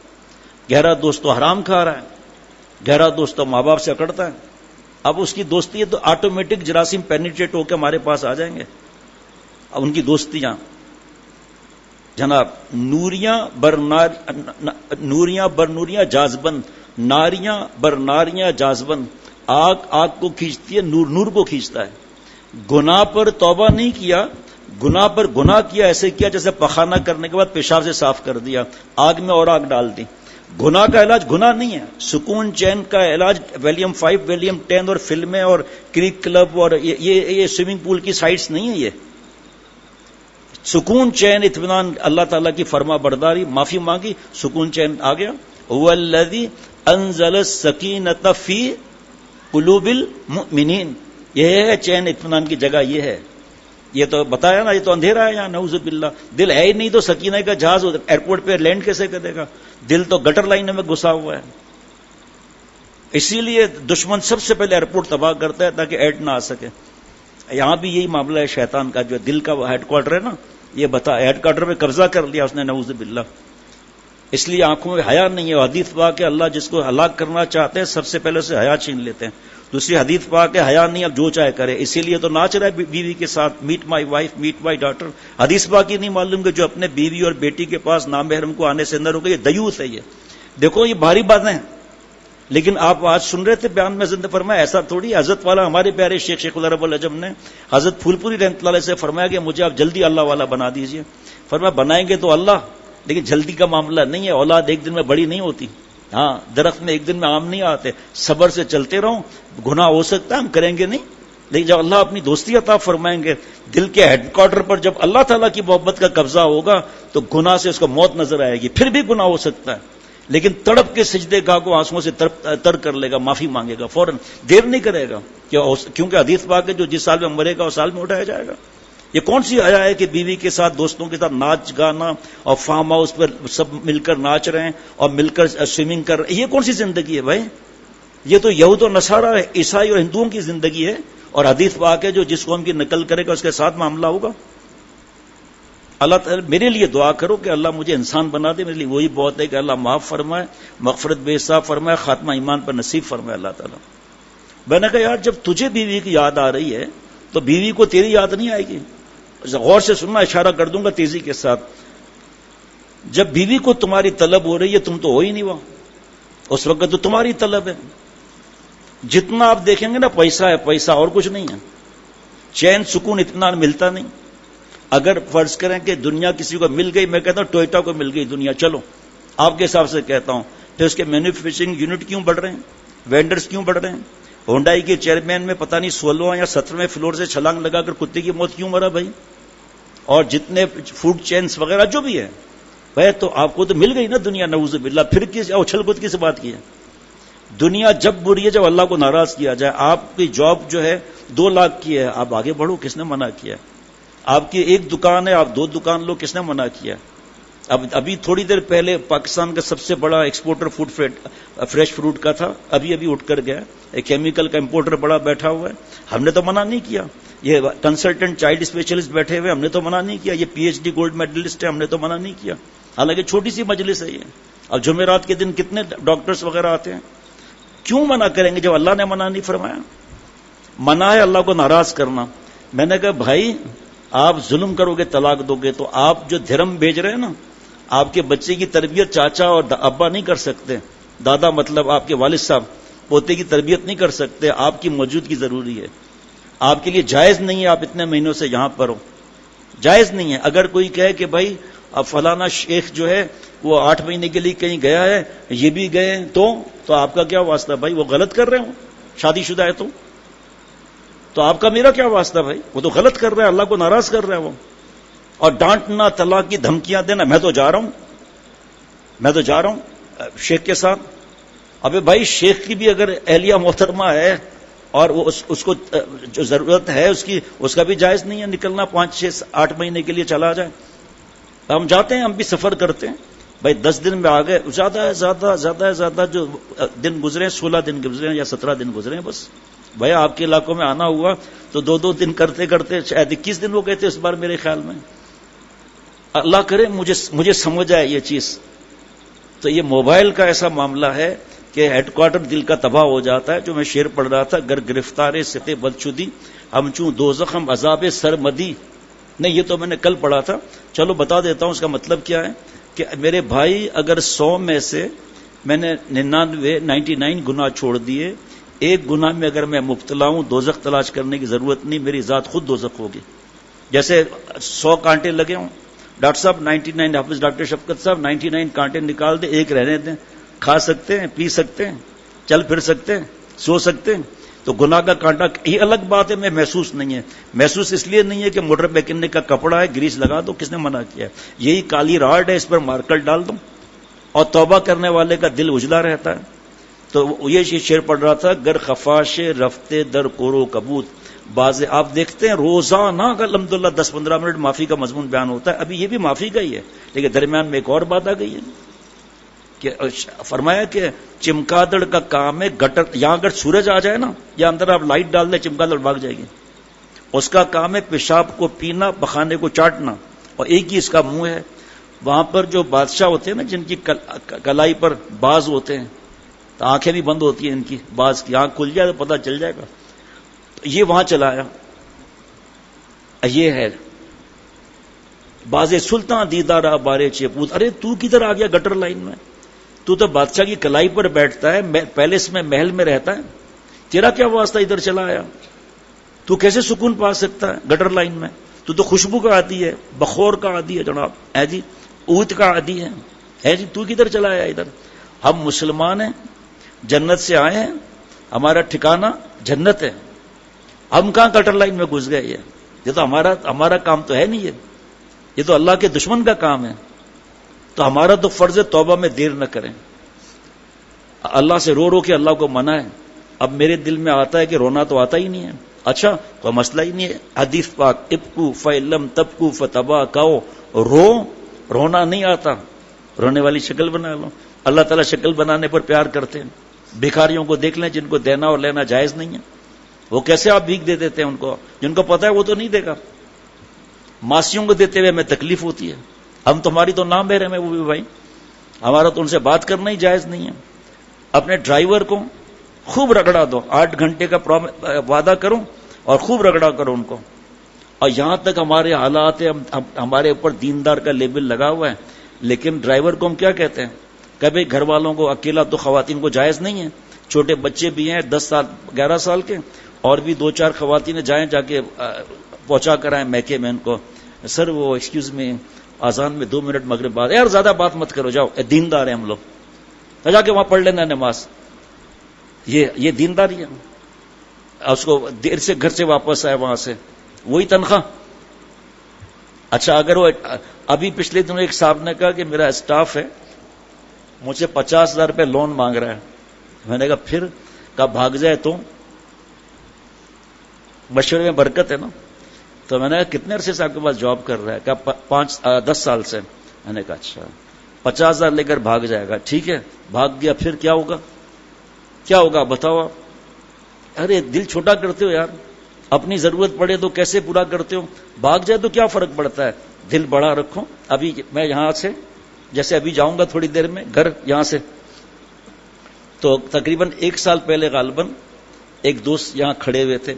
گہرا دوست تو حرام کھا رہا ہے. گہرا دوست تو ماں باپ سے اکڑتا ہے. اب اس کی دوستی ہے تو آٹومیٹک جراثیم پینیٹریٹ ہو کے ہمارے پاس آ جائیں گے. اب ان کی دوستیاں جناب نوریاں بر نوریاں جازبن، ناریاں بر ناریاں جازبن. آگ کو کھینچتی ہے، نور نور کو کھینچتا ہے. گناہ پر توبہ نہیں کیا، گناہ پر گناہ کیا، ایسے کیا جیسے پخانہ کرنے کے بعد پیشاب سے صاف کر دیا، آگ میں اور آگ ڈال دی. گناہ کا علاج گناہ نہیں ہے. سکون چین کا علاج ویلیم 5 ویلیم 10 اور فلمیں اور کرک کلب اور یہ سوئمنگ پول کی سائٹس نہیں ہے. یہ سکون چین اطمینان اللہ تعالیٰ کی فرما برداری، معافی مانگی، سکون چین آ گیا. هو الذی انزل السکینۃ فی قلوب المؤمنین. یہ ہے چین اطمینان کی جگہ. یہ ہے، یہ تو بتایا نا، یہ تو اندھیرا ہے یہاں نعوذ باللہ. دل ہے ہی نہیں تو سکینہ کا جہاز ایئرپورٹ پہ لینڈ کیسے کرے گا؟ دل تو گٹر لائن میں گھسا ہوا ہے. اسی لیے دشمن سب سے پہلے ایئرپورٹ تباہ کرتا ہے تاکہ ایڈ نہ آ سکے. یہاں بھی یہی معاملہ ہے شیطان کا، جو دل کا ہیڈ کوارٹر ہے نا، یہ ہیڈ کوارٹر پہ قبضہ کر لیا اس نے نعوذ باللہ. اس لیے آنکھوں میں حیا نہیں ہے. حدیث پاک کہ اللہ جس کو ہلاک کرنا چاہتے ہیں سب سے پہلے اسے حیا چھین لیتے ہیں. دوسری حدیث پاک کہ حیا نہیں، اب جو چاہے کرے. اسی لیے تو ناچ رہا ہے بیوی کے ساتھ، meat my wife meat my daughter. حدیث پاک ہی نہیں معلوم کہ جو اپنے بیوی اور بیٹی کے پاس نامحرم کو آنے سے اندر ہوگا، یہ دیوث ہے. یہ دیکھو یہ بھاری باتیں ہیں، لیکن آپ آج سن رہے تھے بیان میں حضرت نے فرمایا ایسا تھوڑی. حضرت والا ہمارے پیارے شیخ اللہ رب العجم نے حضرت پھول پوری رحمۃ اللہ علیہ سے فرمایا کہ مجھے آپ جلدی اللہ والا بنا دیجئے. فرمایا بنائیں گے تو اللہ، لیکن جلدی کا معاملہ نہیں ہے. اولاد ایک دن میں بڑی نہیں ہوتی. ہاں درخت میں ایک دن میں آم نہیں آتے. صبر سے چلتے رہو. گناہ ہو سکتا ہے ہم کریں گے نہیں، لیکن جب اللہ اپنی دوستی عطا فرمائیں گے، دل کے ہیڈ کوارٹر پر جب اللہ تعالیٰ کی محبت کا قبضہ ہوگا تو گناہ سے اس کو موت نظر آئے گی. پھر بھی گناہ ہو سکتا ہے، لیکن تڑپ کے سجدے گاہ کو آنسوؤں سے تر کر لے گا، معافی مانگے گا فوراً، دیر نہیں کرے گا. کیونکہ حدیث پاک ہے جو جس سال میں مرے گا اس سال میں اٹھایا جائے گا. یہ کون سی حیا ہے کہ بیوی کے ساتھ دوستوں کے ساتھ ناچ گانا اور فارم ہاؤس پر سب مل کر ناچ رہے ہیں اور مل کر سوئمنگ کر رہے ہیں؟ یہ کون سی زندگی ہے بھائی؟ یہ تو یہود و نصارہ ہے، عیسائی اور ہندوؤں کی زندگی ہے. اور حدیث پاک ہے جو جس قوم کی نقل کرے گا اس کے ساتھ معاملہ ہوگا. اللہ تعالیٰ میرے لیے دعا کرو کہ اللہ مجھے انسان بنا دے. میرے لیے وہی بہت ہے کہ اللہ معاف فرمائے، مغفرت بے حساب فرمائے، خاتمہ ایمان پر نصیب فرمائے اللہ تعالیٰ. میں نے کہا یار جب تجھے بیوی کی یاد آ رہی ہے تو بیوی کو تیری یاد نہیں آئے گی؟ غور سے سننا، اشارہ کر دوں گا تیزی کے ساتھ. جب بیوی کو تمہاری طلب ہو رہی ہے تم تو ہو ہی نہیں وہاں، اس وقت تو تمہاری طلب ہے. جتنا آپ دیکھیں گے نا پیسہ ہے، پیسہ اور کچھ نہیں ہے. چین سکون اطمینان ملتا نہیں. اگر فرض کریں کہ دنیا کسی کو مل گئی، میں کہتا ہوں ٹوئیٹا کو مل گئی دنیا، چلو آپ کے حساب سے کہتا ہوں، تو اس کے مینوفیکچرنگ یونٹ کیوں بڑھ رہے ہیں؟ وینڈرز کیوں بڑھ رہے ہیں؟ ہونڈائی کے چیئرمین میں پتہ نہیں 16 یا 17ویں فلور سے چھلانگ لگا کر کتے کی موت کیوں مرا بھائی؟ اور جتنے فوڈ چینز وغیرہ جو بھی ہے بھائی، تو آپ کو تو مل گئی نا دنیا نعوذ باللہ. پھر کس اچھل کود کس بات کی ہے؟ دنیا جب بری ہے جب اللہ کو ناراض کیا جائے. آپ کی جاب جو ہے 2 لاکھ کی ہے، آپ آگے بڑھو، کس نے منع کیا؟ آپ کی 1 دکان ہے، آپ 2 دکان لو، کس نے منع کیا؟ ابھی تھوڑی دیر پہلے پاکستان کا سب سے بڑا ایکسپورٹر فریش فروٹ کا تھا، ابھی اٹھ کر گیا. ایک کیمیکل کا امپورٹر بڑا بیٹھا ہوا ہے، ہم نے تو منع نہیں کیا. یہ کنسلٹنٹ چائلڈ اسپیشلسٹ بیٹھے ہوئے، ہم نے تو منع نہیں کیا. یہ PhD گولڈ میڈلسٹ ہے، ہم نے تو منع نہیں کیا. حالانکہ چھوٹی سی مجلس ہے یہ. اور جمعرات کے دن کتنے ڈاکٹرز وغیرہ آتے ہیں. کیوں منع کریں گے جب اللہ نے منع نہیں فرمایا؟ منع ہے اللہ کو ناراض کرنا. میں نے کہا بھائی آپ ظلم کرو گے، طلاق دو گے، تو آپ جو دھرم بھیج رہے ہیں نا، آپ کے بچے کی تربیت چاچا اور ابا نہیں کر سکتے. دادا مطلب آپ کے والد صاحب پوتے کی تربیت نہیں کر سکتے، آپ کی موجودگی ضروری ہے. آپ کے لیے جائز نہیں ہے آپ اتنے مہینوں سے یہاں پر ہو، جائز نہیں ہے. اگر کوئی کہے کہ بھائی اب فلانا شیخ جو ہے وہ 8 مہینے کے لیے کہیں گیا ہے، یہ بھی گئے تو آپ کا کیا واسطہ بھائی؟ وہ غلط کر رہے ہوں، شادی شدہ ہے تو آپ کا میرا کیا واسطہ بھائی؟ وہ تو غلط کر رہا ہے، اللہ کو ناراض کر رہا ہے وہ. اور ڈانٹنا، طلاق کی دھمکیاں دینا، میں تو جا رہا ہوں شیخ کے ساتھ. ابے بھائی شیخ کی بھی اگر اہلیہ محترمہ ہے اور وہ اس کو جو ضرورت ہے اس کا بھی جائز نہیں ہے نکلنا 5 6 8 مہینے کے لیے چلا جائے. ہم جاتے ہیں، ہم بھی سفر کرتے ہیں بھائی 10 دن میں آ گئے، زیادہ جو دن گزرے 16 دن گزرے یا 17 دن گزرے بس. بھائی آپ کے علاقوں میں آنا ہوا تو 2 دن کرتے کرتے شاید 21 دن ہو گئے تھے اس بار میرے خیال میں. اللہ کرے مجھے سمجھ آئے یہ چیز. تو یہ موبائل کا ایسا معاملہ ہے کہ ہیڈ کوارٹر دل کا تباہ ہو جاتا ہے. جو میں شعر پڑھ رہا تھا، گر گرفتار ستے بدشدی ہم چوں دوزخ ہم عذاب سرمدی، نہیں یہ تو میں نے کل پڑھا تھا، چلو بتا دیتا ہوں اس کا مطلب کیا ہے. کہ میرے بھائی اگر 100 میں سے میں نے 99 گناہ چھوڑ دیے، ایک گناہ میں اگر میں مبتلا ہوں دوزخ تلاش کرنے کی ضرورت نہیں، میری ذات خود دوزخ ہوگی. جیسے 100 کانٹے لگے ہوں، ڈاکٹر صاحب 99 حافظ ڈاکٹر شفقت صاحب 99 کانٹے نکال دیں، ایک رہنے دیں. کھا سکتے ہیں، پی سکتے ہیں، چل پھر سکتے ہیں، سو سکتے ہیں. تو گناہ کا کانٹا یہ الگ بات ہے، میں محسوس نہیں ہے. محسوس اس لیے نہیں ہے کہ موٹر میکینک کا کپڑا ہے، گریس لگا دو، کس نے منع کیا ہے؟ یہی کالی راڈ ہے، اس پر مارکر ڈال دو اور توبہ کرنے والے کا دل اجلا رہتا ہے. تو یہ شعر پڑھ رہا تھا، گر خفاش رفتے در کورو کبوت. بعض آپ دیکھتے ہیں روزانہ الحمدللہ 10-15 منٹ معافی کا مضمون بیان ہوتا ہے. ابھی یہ بھی معافی کا ہی ہے، لیکن درمیان میں ایک اور بات آ گئی ہے کہ فرمایا کہ چمگادڑ کا کام ہے گٹر. یہاں اگر سورج آ جائے نا یا اندر آپ لائٹ ڈال دیں چمگادڑ بھاگ جائے گی. اس کا کام ہے پیشاب کو پینا، پخانے کو چاٹنا، اور ایک ہی اس کا منہ ہے. وہاں پر جو بادشاہ ہوتے ہیں نا جن کی کلائی پر باز ہوتے ہیں، تو آنکھیں بھی بند ہوتی ہیں ان کی، باز کی آنکھ کھل جائے تو پتہ چل جائے گا. تو یہ وہاں چلایا. یہ ہے باز سلطان دیدارا بارے چیپوت. ارے تو کدھر آ گیا گٹر لائن میں؟ تو بادشاہ کی کلائی پر بیٹھتا ہے، پیلس میں محل میں رہتا ہے، تیرا کیا واسطہ ادھر چلا آیا؟ تو کیسے سکون پا سکتا ہے گٹر لائن میں؟ تو خوشبو کا عادی ہے، بخور کا عادی ہے جناب، ہے جی، اوت کا عادی ہے جی. تو کدھر چلا آیا ادھر؟ ہم مسلمان ہیں، جنت سے آئے ہیں، ہمارا ٹھکانہ جنت ہے. ہم کہاں گٹر لائن میں گھس گئے؟ یہ تو ہمارا کام تو ہے نہیں، یہ تو اللہ کے دشمن کا کام ہے. تو ہمارا تو فرض ہے توبہ میں دیر نہ کریں. اللہ سے رو کے اللہ کو منع ہے. اب میرے دل میں آتا ہے کہ رونا تو آتا ہی نہیں ہے. اچھا کوئی مسئلہ ہی نہیں ہے. حدیث پاک ابکو فلم تبکو فتبا کہو، رونا نہیں آتا، رونے والی شکل بنا لو. اللہ تعالیٰ شکل بنانے پر پیار کرتے ہیں. بھکاریوں کو دیکھ لیں جن کو دینا اور لینا جائز نہیں ہے، وہ کیسے آپ بھیک دے دیتے ہیں ان کو؟ جن کو پتا ہے وہ تو نہیں دے گا. ماسیوں کو دیتے ہوئے ہمیں تکلیف ہوتی ہے. ہم تمہاری تو نام محرم ہے وہ بھی بھائی، ہمارا تو ان سے بات کرنا ہی جائز نہیں ہے. اپنے ڈرائیور کو خوب رگڑا دو، 8 گھنٹے کا وعدہ کرو اور خوب رگڑا کرو ان کو. اور یہاں تک ہمارے حالات ہمارے اوپر دیندار کا لیبل لگا ہوا ہے، لیکن ڈرائیور کو ہم کیا کہتے ہیں؟ کہ بھائی گھر والوں کو اکیلا تو خواتین کو جائز نہیں ہے، چھوٹے بچے بھی ہیں 10 سال 11 سال کے، اور بھی 2-4 خواتین جائیں جا کے پہنچا کرائیں میکے میں ان کو. سر وہ ایکسکیوز میں آزان میں 2 منٹ مغرب بعد، یار زیادہ بات مت کرو، جاؤ، دیندار ہیں ہم لوگ، جا کے وہاں پڑھ لینا نماز. یہ دینداری ہے. اس کو دیر سے گھر سے واپس آئے وہاں سے وہی تنخواہ. اچھا اگر وہ ابھی پچھلے دنوں ایک صاحب نے کہا کہ میرا اسٹاف ہے مجھ سے 50,000 روپے لون مانگ رہا ہے. میں نے کہا پھر کہا بھاگ جائے تو مشورے میں برکت ہے نا. تو میں نے کہا کتنے عرصے سے آپ کے پاس جاب کر رہا ہے؟ کہا 10 سال سے. میں نے کہا اچھا 50,000 لے کر بھاگ جائے گا، ٹھیک ہے بھاگ گیا، پھر کیا ہوگا؟ کیا ہوگا بتاؤ آپ؟ ارے دل چھوٹا کرتے ہو یار، اپنی ضرورت پڑے تو کیسے پورا کرتے ہو؟ بھاگ جائے تو کیا فرق پڑتا ہے؟ دل بڑا رکھو. ابھی میں یہاں سے جیسے ابھی جاؤں گا تھوڑی دیر میں گھر یہاں سے، تو تقریباً 1 سال پہلے غالباً ایک دوست یہاں کھڑے ہوئے تھے،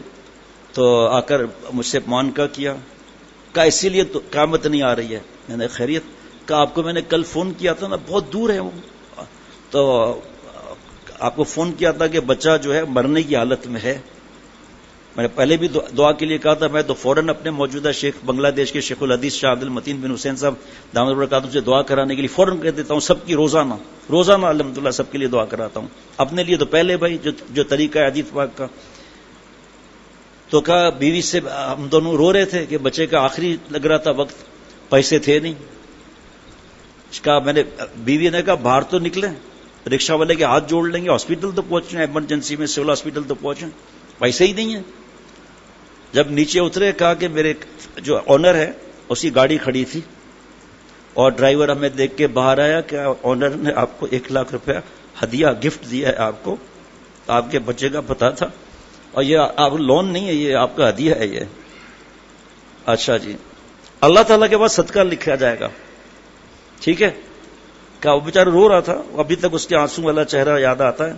تو آ کر مجھ سے معانقہ کیا، کہا اسی لیے تو قیامت نہیں آ رہی ہے. میں نے خیریت؟ کہا آپ کو میں نے کل فون کیا تھا نا، بہت دور ہے وہ. تو آپ کو فون کیا تھا کہ بچہ جو ہے مرنے کی حالت میں ہے. میں نے پہلے بھی دعا کے لیے کہا تھا. میں تو فوراً اپنے موجودہ شیخ بنگلہ دیش کے شیخ الحدیث شاہ عبد المتین بن حسین صاحب دامت برکاتہ سے دعا کرانے کے لیے فوراً کہہ دیتا ہوں. سب کی روزانہ الحمدللہ سب کے لیے دعا کراتا ہوں. اپنے لیے تو پہلے بھائی جو طریقہ ہے حدیث پاک کا. تو کہا بیوی سے ہم دونوں رو رہے تھے کہ بچے کا آخری لگ رہا تھا وقت, پیسے تھے نہیں. کہا میں نے بیوی نے کہا باہر تو نکلیں, رکشہ والے کے ہاتھ جوڑ لیں گے, ہاسپٹل تو پہنچیں, ایمرجنسی میں سول ہاسپٹل تو پہنچیں, پیسے ہی نہیں ہیں. جب نیچے اترے کہا کہ میرے جو آنر ہے اس کی گاڑی کھڑی تھی اور ڈرائیور ہمیں دیکھ کے باہر آیا کہ آنر نے آپ کو 1 لاکھ روپیہ ہدیہ گفٹ دیا ہے آپ کو, آپ کے بچے کا پتا تھا اور یہ آپ لون نہیں ہے, یہ آپ کا ہدیہ ہے. یہ اچھا جی, اللہ تعالیٰ کے پاس صدقہ لکھا جائے گا. ٹھیک ہے. کہا وہ بیچارہ رو رہا تھا, ابھی تک اس کے آنسو والا چہرہ یاد آتا ہے.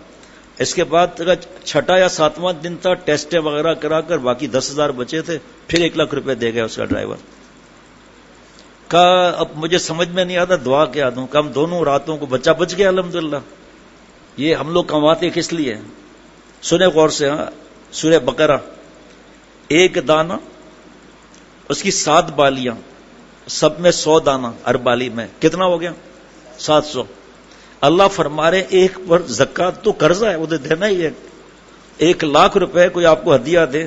اس کے بعد 6واں یا 7واں دن تھا, ٹیسٹ وغیرہ کرا کر باقی 10,000 بچے تھے, پھر 1 لاکھ روپے دے گیا اس کا ڈرائیور. کہا اب مجھے سمجھ میں نہیں آتا دعا کیا دوں. کہ ہم دونوں راتوں کو بچہ بچ گیا الحمدللہ. یہ ہم لوگ کماتے کس لیے؟ سنے غور سے. ہاں, سورہ بقرہ, 1 دانہ اس کی 7 بالیاں, سب میں 100 دانہ, ہر بالی میں کتنا ہو گیا؟ 700. اللہ فرما رہے ایک پر زکات تو قرضہ ہے, وہ تو دینا ہی ہے. 1 لاکھ روپے کوئی آپ کو ہدیہ دے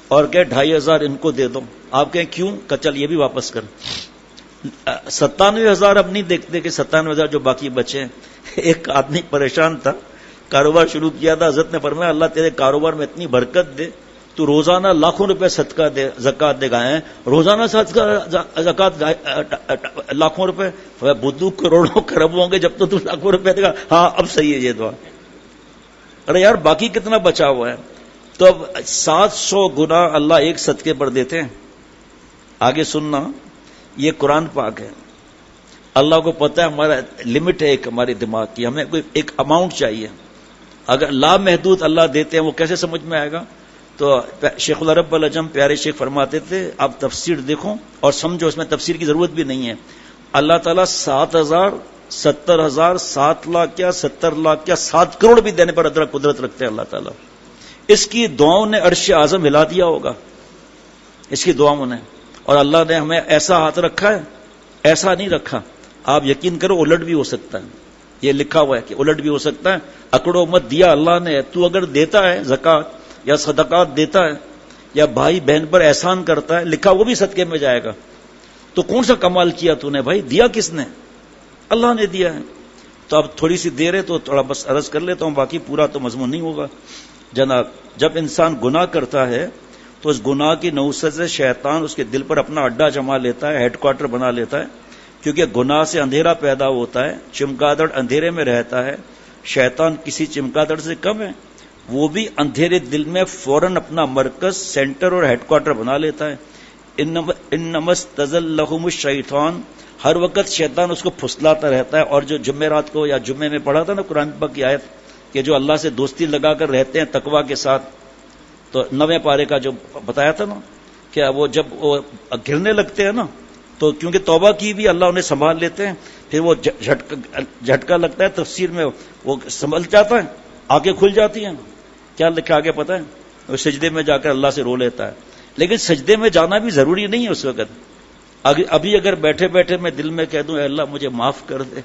اور کہ 2,500 ان کو دے دو, آپ کہیں کیوں؟ کہ چل یہ بھی واپس کر. 97,000 اب نہیں دیکھتے کہ 97,000 جو باقی بچے ہیں. ایک آدمی پریشان تھا, کاروبار شروع کیا تھا, حضرت نے فرمایا اللہ تیرے کاروبار میں اتنی برکت دے, تو روزانہ لاکھوں روپے صدقہ دے, زکات دے گائے ہیں روزانہ صدقہ زکات لاکھوں روپے, بدھو کروڑوں کروڑوں ہوں گے جب تو لاکھوں روپے دے گا. ہاں اب صحیح ہے یہ دعا. ارے یار باقی کتنا بچا ہوا ہے؟ تو اب 700 گنا اللہ ایک صدقے پر دیتے ہیں. آگے سننا, یہ قرآن پاک ہے. اللہ کو پتہ ہے ہمارا لمٹ ہے ایک ہمارے دماغ کی, ہمیں کوئی ایک اماؤنٹ چاہیے. اگر لامحدود اللہ دیتے ہیں وہ کیسے سمجھ میں آئے گا؟ تو شیخ العرب العجم پیارے شیخ فرماتے تھے آپ تفسیر دیکھو اور سمجھو, اس میں تفسیر کی ضرورت بھی نہیں ہے. اللہ تعالیٰ 7,000 70,000 7 لاکھ کیا 70 لاکھ کیا 7 کروڑ بھی دینے پر قدرت رکھتے ہیں اللہ تعالیٰ. اس کی دعاؤں نے عرش اعظم ہلا دیا ہوگا, اس کی دعاؤں نے. اور اللہ نے ہمیں ایسا ہاتھ رکھا ہے, ایسا نہیں رکھا. آپ یقین کرو الٹ بھی ہو سکتا ہے, یہ لکھا ہوا ہے کہ الٹ بھی ہو سکتا ہے. اکڑو مت, دیا اللہ نے, تو اگر دیتا ہے زکات یا صدقات دیتا ہے یا بھائی بہن پر احسان کرتا ہے, لکھا وہ بھی صدقے میں جائے گا. تو کون سا کمال کیا تو نے بھائی؟ دیا کس نے؟ اللہ نے دیا ہے. تو اب تھوڑی سی دیر ہے تو تھوڑا بس عرض کر لیتا ہوں, باقی پورا تو مضمون نہیں ہوگا. جناب, جب انسان گناہ کرتا ہے تو اس گناہ کی نوست سے شیطان اس کے دل پر اپنا اڈا جما لیتا ہے, ہیڈ کوارٹر بنا لیتا ہے. کیونکہ گناہ سے اندھیرا پیدا ہوتا ہے, چمگادڑ اندھیرے میں رہتا ہے. شیطان کسی چمگادڑ سے کم ہے, وہ بھی اندھیرے دل میں فوراً اپنا مرکز, سینٹر اور ہیڈ کوارٹر بنا لیتا ہے. انما استزلهم الشیطان, ہر وقت شیطان اس کو پھسلاتا رہتا ہے. اور جو جمعرات کو یا جمعے میں پڑھا تھا نا قرآن پاک کی آیت کہ جو اللہ سے دوستی لگا کر رہتے ہیں تقوی کے ساتھ, تو 9ویں پارے کا جو بتایا تھا نا کہ وہ جب وہ گرنے لگتے ہیں نا تو کیونکہ توبہ کی بھی اللہ انہیں سنبھال لیتے ہیں, پھر وہ جھٹکا لگتا ہے تفسیر میں, وہ سنبھل جاتا ہے, آنکھیں کھل جاتی ہیں. کیا لکھا آگے پتہ ہے؟ وہ سجدے میں جا کر اللہ سے رو لیتا ہے. لیکن سجدے میں جانا بھی ضروری نہیں ہے اس وقت. ابھی اگر بیٹھے بیٹھے میں دل میں کہہ دوں اے اللہ مجھے معاف کر دے,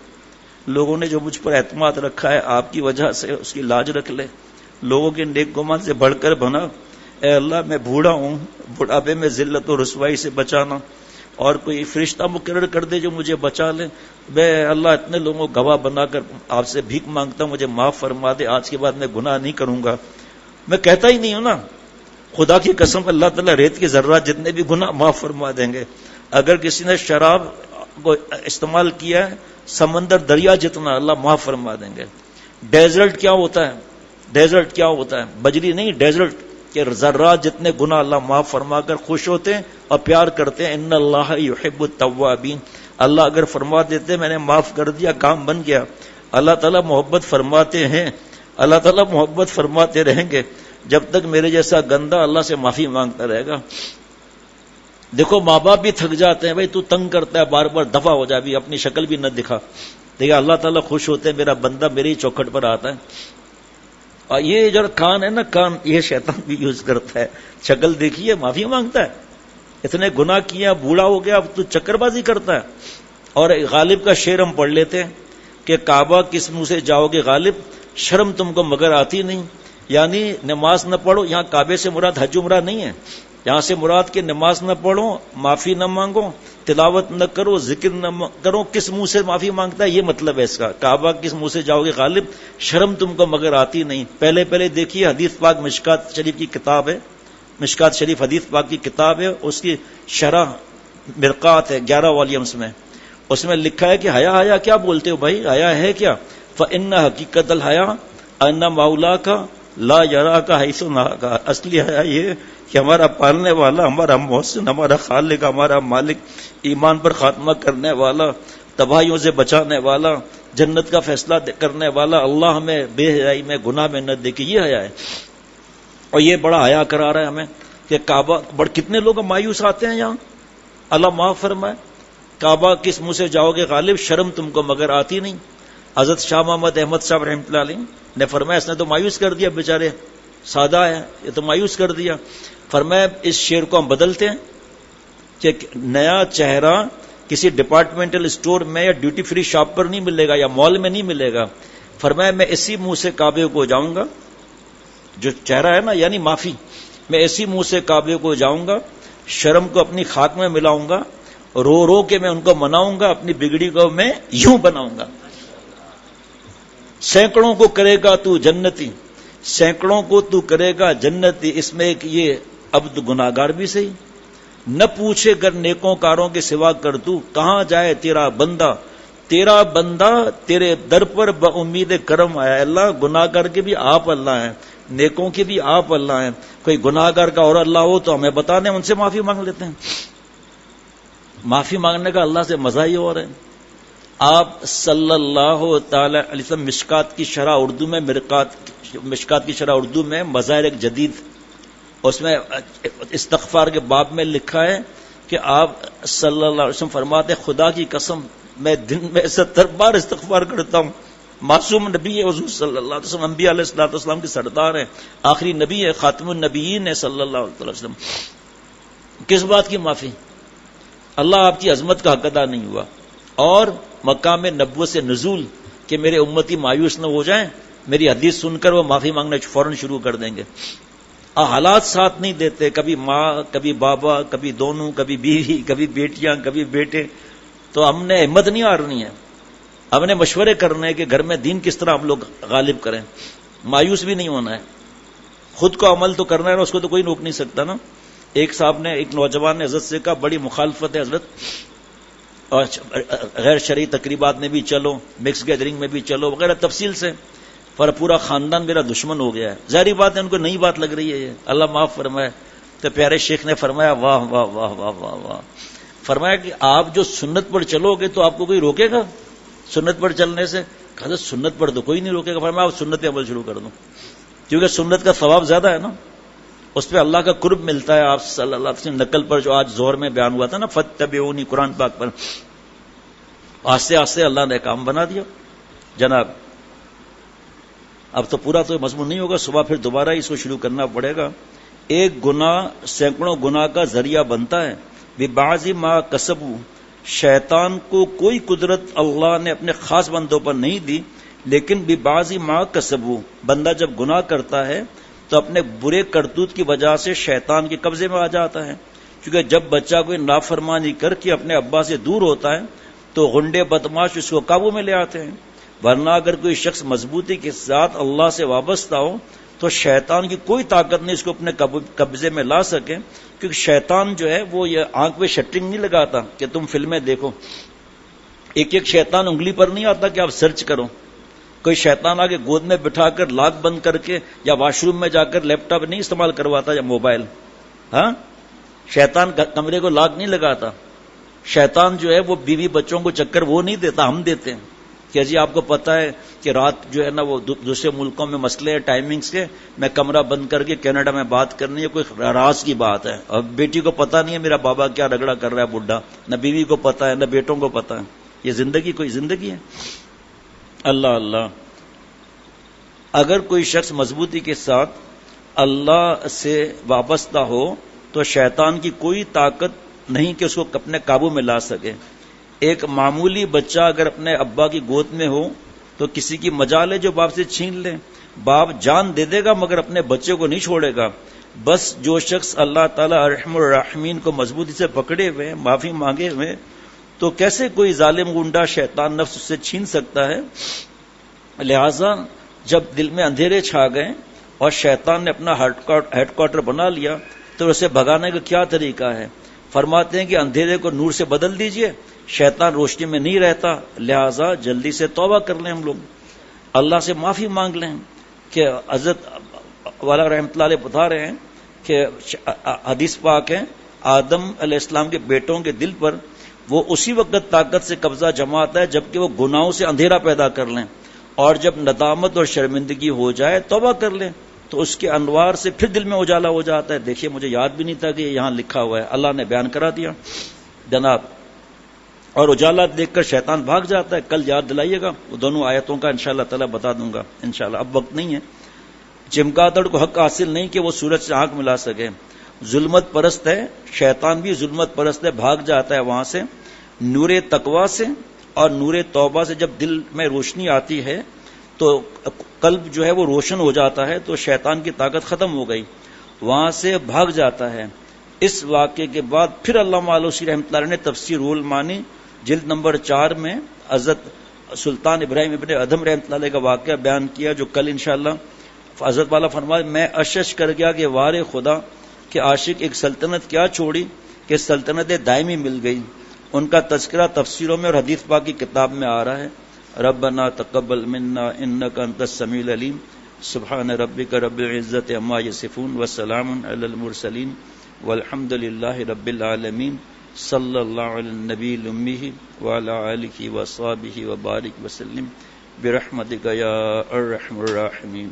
لوگوں نے جو مجھ پر اعتماد رکھا ہے آپ کی وجہ سے اس کی لاج رکھ لے, لوگوں کے نیک گمان سے بڑھ کر بنا, اے اللہ میں بوڑھا ہوں, بڑھاپے میں ذلت و رسوائی سے بچانا, اور کوئی فرشتہ مقرر کر دے جو مجھے بچا لے. میں اللہ اتنے لوگوں کو گواہ بنا کر آپ سے بھیک مانگتا ہوں, مجھے معاف فرما دے, آج کے بعد میں گناہ نہیں کروں گا. میں کہتا ہی نہیں ہوں نا, خدا کی قسم اللہ تعالیٰ ریت کے ذرات جتنے بھی گناہ معاف فرما دیں گے. اگر کسی نے شراب کو استعمال کیا ہے سمندر دریا جتنا, اللہ معاف فرما دیں گے. ڈیزرٹ کیا ہوتا ہے؟ ڈیزرٹ کیا ہوتا ہے؟ بجری نہیں, ڈیزرٹ کہ ذرات جتنے گناہ اللہ معاف فرما کر خوش ہوتے ہیں اور پیار کرتے ہیں. ان اللہ یحب التوابین, اللہ اگر فرما دیتے میں نے معاف کر دیا کام بن گیا. اللہ تعالیٰ محبت فرماتے ہیں, اللہ تعالیٰ محبت فرماتے رہیں گے جب تک میرے جیسا گندا اللہ سے معافی مانگتا رہے گا. دیکھو ماں باپ بھی تھک جاتے ہیں, بھائی تو تنگ کرتا ہے بار بار, دفع ہو جا, بھی اپنی شکل بھی نہ دکھا. دیکھا اللہ تعالیٰ خوش ہوتے ہیں, میرا بندہ میری چوکھٹ پر آتا ہے. اور یہ جو کان ہے نا، کان یہ شیطان بھی یوز کرتا ہے. شکل دیکھیے معافی مانگتا ہے، اتنے گناہ کیا، بوڑھا ہو گیا، اب تو چکر بازی کرتا ہے. اور غالب کا شعر ہم پڑھ لیتے ہیں کہ کعبہ کس منہ سے جاؤ گے غالب، شرم تم کو مگر آتی نہیں. یعنی نماز نہ پڑھو، یہاں کعبے سے مراد حج عمرہ نہیں ہے، یہاں سے مراد کہ نماز نہ پڑھو، معافی نہ مانگو، تلاوت نہ کرو، ذکر نہ کرو. کس منہ سے معافی مانگتا ہے یہ مطلب ہے اس کا. کعبہ کس منہ سے جاؤ گے غالب، شرم تم کو مگر آتی نہیں. پہلے دیکھیے حدیث پاک مشکات شریف کی کتاب ہے، مشکات شریف حدیث پاک کی کتاب ہے، اس کی شرح مرقات ہے 11 والیومز میں. اس میں لکھا ہے کہ حیا کیا بولتے ہو بھائی، حیا ہے کیا؟ فإن حقیقت الحیا ان مولا کا لا یرا کا حیث نہ کا. اصلی حیا یہ کہ ہمارا پالنے والا، ہمارا محسن، ہمارا خالق، ہمارا مالک، ایمان پر خاتمہ کرنے والا، تباہیوں سے بچانے والا، جنت کا فیصلہ کرنے والا اللہ ہمیں بے حیائی میں، گناہ میں نہ دیکھے. یہ حیا ہے. اور یہ بڑا حیا کرا رہا ہے ہمیں کہ کعبہ کتنے لوگ مایوس آتے ہیں یہاں. اللہ معاف فرمائے. کعبہ کس منہ سے جاؤ گے غالب، شرم تم کو مگر آتی نہیں. حضرت شاہ محمد احمد صاحب رحمۃ اللہ علیہ نے فرمایا، اس نے تو مایوس کر دیا بیچارے، سادہ ہے یہ تو مایوس کر دیا. فرمایا اس شعر کو ہم بدلتے ہیں کہ نیا چہرہ کسی ڈپارٹمنٹل اسٹور میں یا ڈیوٹی فری شاپ پر نہیں ملے گا یا مال میں نہیں ملے گا. فرمایا میں اسی منہ سے کعبے کو جاؤں گا، جو چہرہ ہے نا یعنی معافی، میں اسی منہ سے کعبے کو جاؤں گا، شرم کو اپنی خاک میں ملاؤں گا، رو کے میں ان کو مناؤں گا، اپنی بگڑی کو میں یوں بناؤں گا. سینکڑوں کو کرے گا تو جنتی، سینکڑوں کو تو کرے گا جنتی. اس میں ایک یہ عبد گناہگار بھی صحیح، نہ پوچھے گر نیکوں کاروں کے سوا کر تو، کہاں جائے تیرا بندہ تیرے در پر بامید کرم آیا. اللہ گناہگار کے بھی آپ اللہ ہیں، نیکوں کے بھی آپ اللہ ہیں. کوئی گناہگار کا اور اللہ ہو تو ہمیں بتا دیں، ان سے معافی مانگ لیتے ہیں. معافی مانگنے کا اللہ سے مزہ ہی اور ہے. آپ صلی اللہ تعالی علیہ وسلم مشکات کی شرح اردو میں، مشکات کی شرح اردو میں مظاہر ایک جدید، اس میں استغفار کے باب میں لکھا ہے کہ آپ صلی اللہ علیہ وسلم فرماتے خدا کی قسم میں دن میں 70 بار استغفار کرتا ہوں. معصوم نبی ہے حضور صلی اللہ علیہ وسلم، انبیاء علیہ الصلوۃ والسلام کے سردار ہیں، آخری نبی ہے، خاتم النبیین ہے صلی اللہ علیہ وسلم. کس بات کی معافی؟ اللہ آپ کی عظمت کا حق ادا نہیں ہوا، اور مقام نبوت سے نزول کہ میرے امتی مایوس نہ ہو جائیں، میری حدیث سن کر وہ معافی مانگنا فوراً شروع کر دیں گے. حالات ساتھ نہیں دیتے، کبھی ماں، کبھی بابا، کبھی دونوں، کبھی بیوی، کبھی بیٹیاں، کبھی بیٹے. تو ہم نے ہمت نہیں ہارنی ہے، ہم نے مشورے کرنے کہ گھر میں دین کس طرح ہم لوگ غالب کریں. مایوس بھی نہیں ہونا ہے، خود کو عمل تو کرنا ہے نا، اس کو تو کوئی روک نہیں سکتا نا. ایک صاحب نے، ایک نوجوان نے حضرت سے کہا بڑی مخالفت ہے حضرت، اور غیر شرعی تقریبات میں بھی چلو، مکس گیدرنگ میں بھی چلو وغیرہ تفصیل سے، پر پورا خاندان میرا دشمن ہو گیا ہے. ظاہری بات ہے ان کو نئی بات لگ رہی ہے یہ، اللہ معاف فرمائے. تو پیارے شیخ نے فرمایا واہ واہ واہ واہ واہ واہ، فرمایا کہ آپ جو سنت پر چلو گے تو آپ کو کوئی روکے گا سنت پر چلنے سے؟ کہا سنت پر تو کوئی نہیں روکے گا. فرمایا آپ سنت پہ عمل شروع کر دو، کیونکہ سنت کا ثواب زیادہ ہے نا، اس پہ اللہ کا قرب ملتا ہے. آپ صلی اللہ علیہ وسلم نقل پر جو آج زہر میں بیان ہوا تھا نا، فتبعونی، قرآن پاک پر آہستہ آہستہ اللہ نے کام بنا دیا جناب. اب تو پورا تو مضمون نہیں ہوگا، صبح پھر دوبارہ اس کو شروع کرنا پڑے گا. ایک گناہ سینکڑوں گناہ کا ذریعہ بنتا ہے. ببعض ما کسبوا، شیطان کو کوئی قدرت اللہ نے اپنے خاص بندوں پر نہیں دی، لیکن ببعض ما کسبوا، بندہ جب گناہ کرتا ہے تو اپنے برے کرتوت کی وجہ سے شیطان کے قبضے میں آ جاتا ہے. کیونکہ جب بچہ کوئی نافرمانی کر کے اپنے ابا سے دور ہوتا ہے تو غنڈے بدماش اس کو قابو میں لے آتے ہیں. ورنہ اگر کوئی شخص مضبوطی کے ساتھ اللہ سے وابستہ ہو تو شیطان کی کوئی طاقت نہیں اس کو اپنے قبضے میں لا سکے. کیونکہ شیطان جو ہے وہ یہ آنکھ پہ شٹرنگ نہیں لگاتا کہ تم فلمیں دیکھو. ایک ایک شیطان انگلی پر نہیں آتا کہ آپ سرچ کرو. کوئی شیطان آگے گود میں بٹھا کر لاک بند کر کے یا واش روم میں جا کر لیپ ٹاپ نہیں استعمال کرواتا یا موبائل. ہاں، شیطان کمرے کو لاک نہیں لگاتا. شیطان جو ہے وہ بیوی بچوں کو چکر وہ نہیں دیتا، ہم دیتے ہیں کہ جی آپ کو پتا ہے کہ رات جو ہے نا وہ دوسرے ملکوں میں مسئلے ہیں ٹائمنگز کے، میں کمرہ بند کر کے کینیڈا میں بات کرنی ہے، کوئی راز کی بات ہے. اب بیٹی کو پتا نہیں ہے میرا بابا کیا رگڑا کر رہا ہے بڈھا، نہ بیوی کو پتا ہے نہ بیٹوں کو پتا ہے. یہ زندگی کوئی زندگی ہے؟ اللہ اللہ. اگر کوئی شخص مضبوطی کے ساتھ اللہ سے وابستہ ہو تو شیطان کی کوئی طاقت نہیں کہ اس کو اپنے قابو میں لا سکے. ایک معمولی بچہ اگر اپنے ابا کی گود میں ہو تو کسی کی مجال ہے جو باپ سے چھین لے. باپ جان دے دے گا مگر اپنے بچے کو نہیں چھوڑے گا. بس جو شخص اللہ تعالی ارحم الراحمین کو مضبوطی سے پکڑے ہوئے معافی مانگے ہوئے تو کیسے کوئی ظالم گنڈا شیطان نفس اس سے چھین سکتا ہے. لہذا جب دل میں اندھیرے چھا گئے اور شیطان نے اپنا ہیڈ کوارٹر بنا لیا تو اسے بھگانے کا کیا طریقہ ہے؟ فرماتے ہیں کہ اندھیرے کو نور سے بدل دیجئے. شیطان روشنی میں نہیں رہتا. لہذا جلدی سے توبہ کر لیں ہم لوگ, اللہ سے معافی مانگ لیں. کہ حضرت والا رحمۃ اللہ علیہ بتا رہے ہیں کہ حدیث پاک ہے, آدم علیہ السلام کے بیٹوں کے دل پر وہ اسی وقت طاقت سے قبضہ جماتا ہے جبکہ وہ گناہوں سے اندھیرا پیدا کر لیں, اور جب ندامت اور شرمندگی ہو جائے توبہ کر لیں تو اس کے انوار سے پھر دل میں اجالا ہو جاتا ہے. دیکھیے مجھے یاد بھی نہیں تھا کہ یہاں لکھا ہوا ہے, اللہ نے بیان کرا دیا جناب. اور اجالا دیکھ کر شیطان بھاگ جاتا ہے. کل یاد دلائیے گا, وہ دونوں آیتوں کا انشاءاللہ تعالی بتا دوں گا انشاءاللہ, اب وقت نہیں ہے. چمگادڑ کو حق حاصل نہیں کہ وہ سورج سے آنکھ ملا سکے. ظلمت پرست ہے شیطان بھی, ظلمت پرست ہے, بھاگ جاتا ہے وہاں سے. نور تقویٰ سے اور نور توبہ سے جب دل میں روشنی آتی ہے تو قلب جو ہے وہ روشن ہو جاتا ہے, تو شیطان کی طاقت ختم ہو گئی, وہاں سے بھاگ جاتا ہے. اس واقعے کے بعد پھر علامہ آلوسی رحمۃ اللہ نے تفسیر روح المعانی جلد نمبر 4 میں حضرت سلطان ابراہیم ابن ادھم رحمۃ اللہ علیہ کا واقعہ بیان کیا, جو کل انشاءاللہ حضرت والا فرمائے میں اشش کر گیا کہ وار خدا کہ عاشق ایک سلطنت کیا چھوڑی کہ سلطنت دائمی مل گئی. ان کا تذکرہ تفسیروں میں اور حدیث پاک کی کتاب میں آ رہا ہے. ربنا تقبل منا انک انت السمیع العلیم. سبحان ربک رب العزت عما یصفون وسلام علی المرسلین والحمد للہ رب العالمین. صلی اللہ علی النبی الامی وعلی آلہ وصحبہ وبارک وسلم برحمتک یا ارحم الراحمین.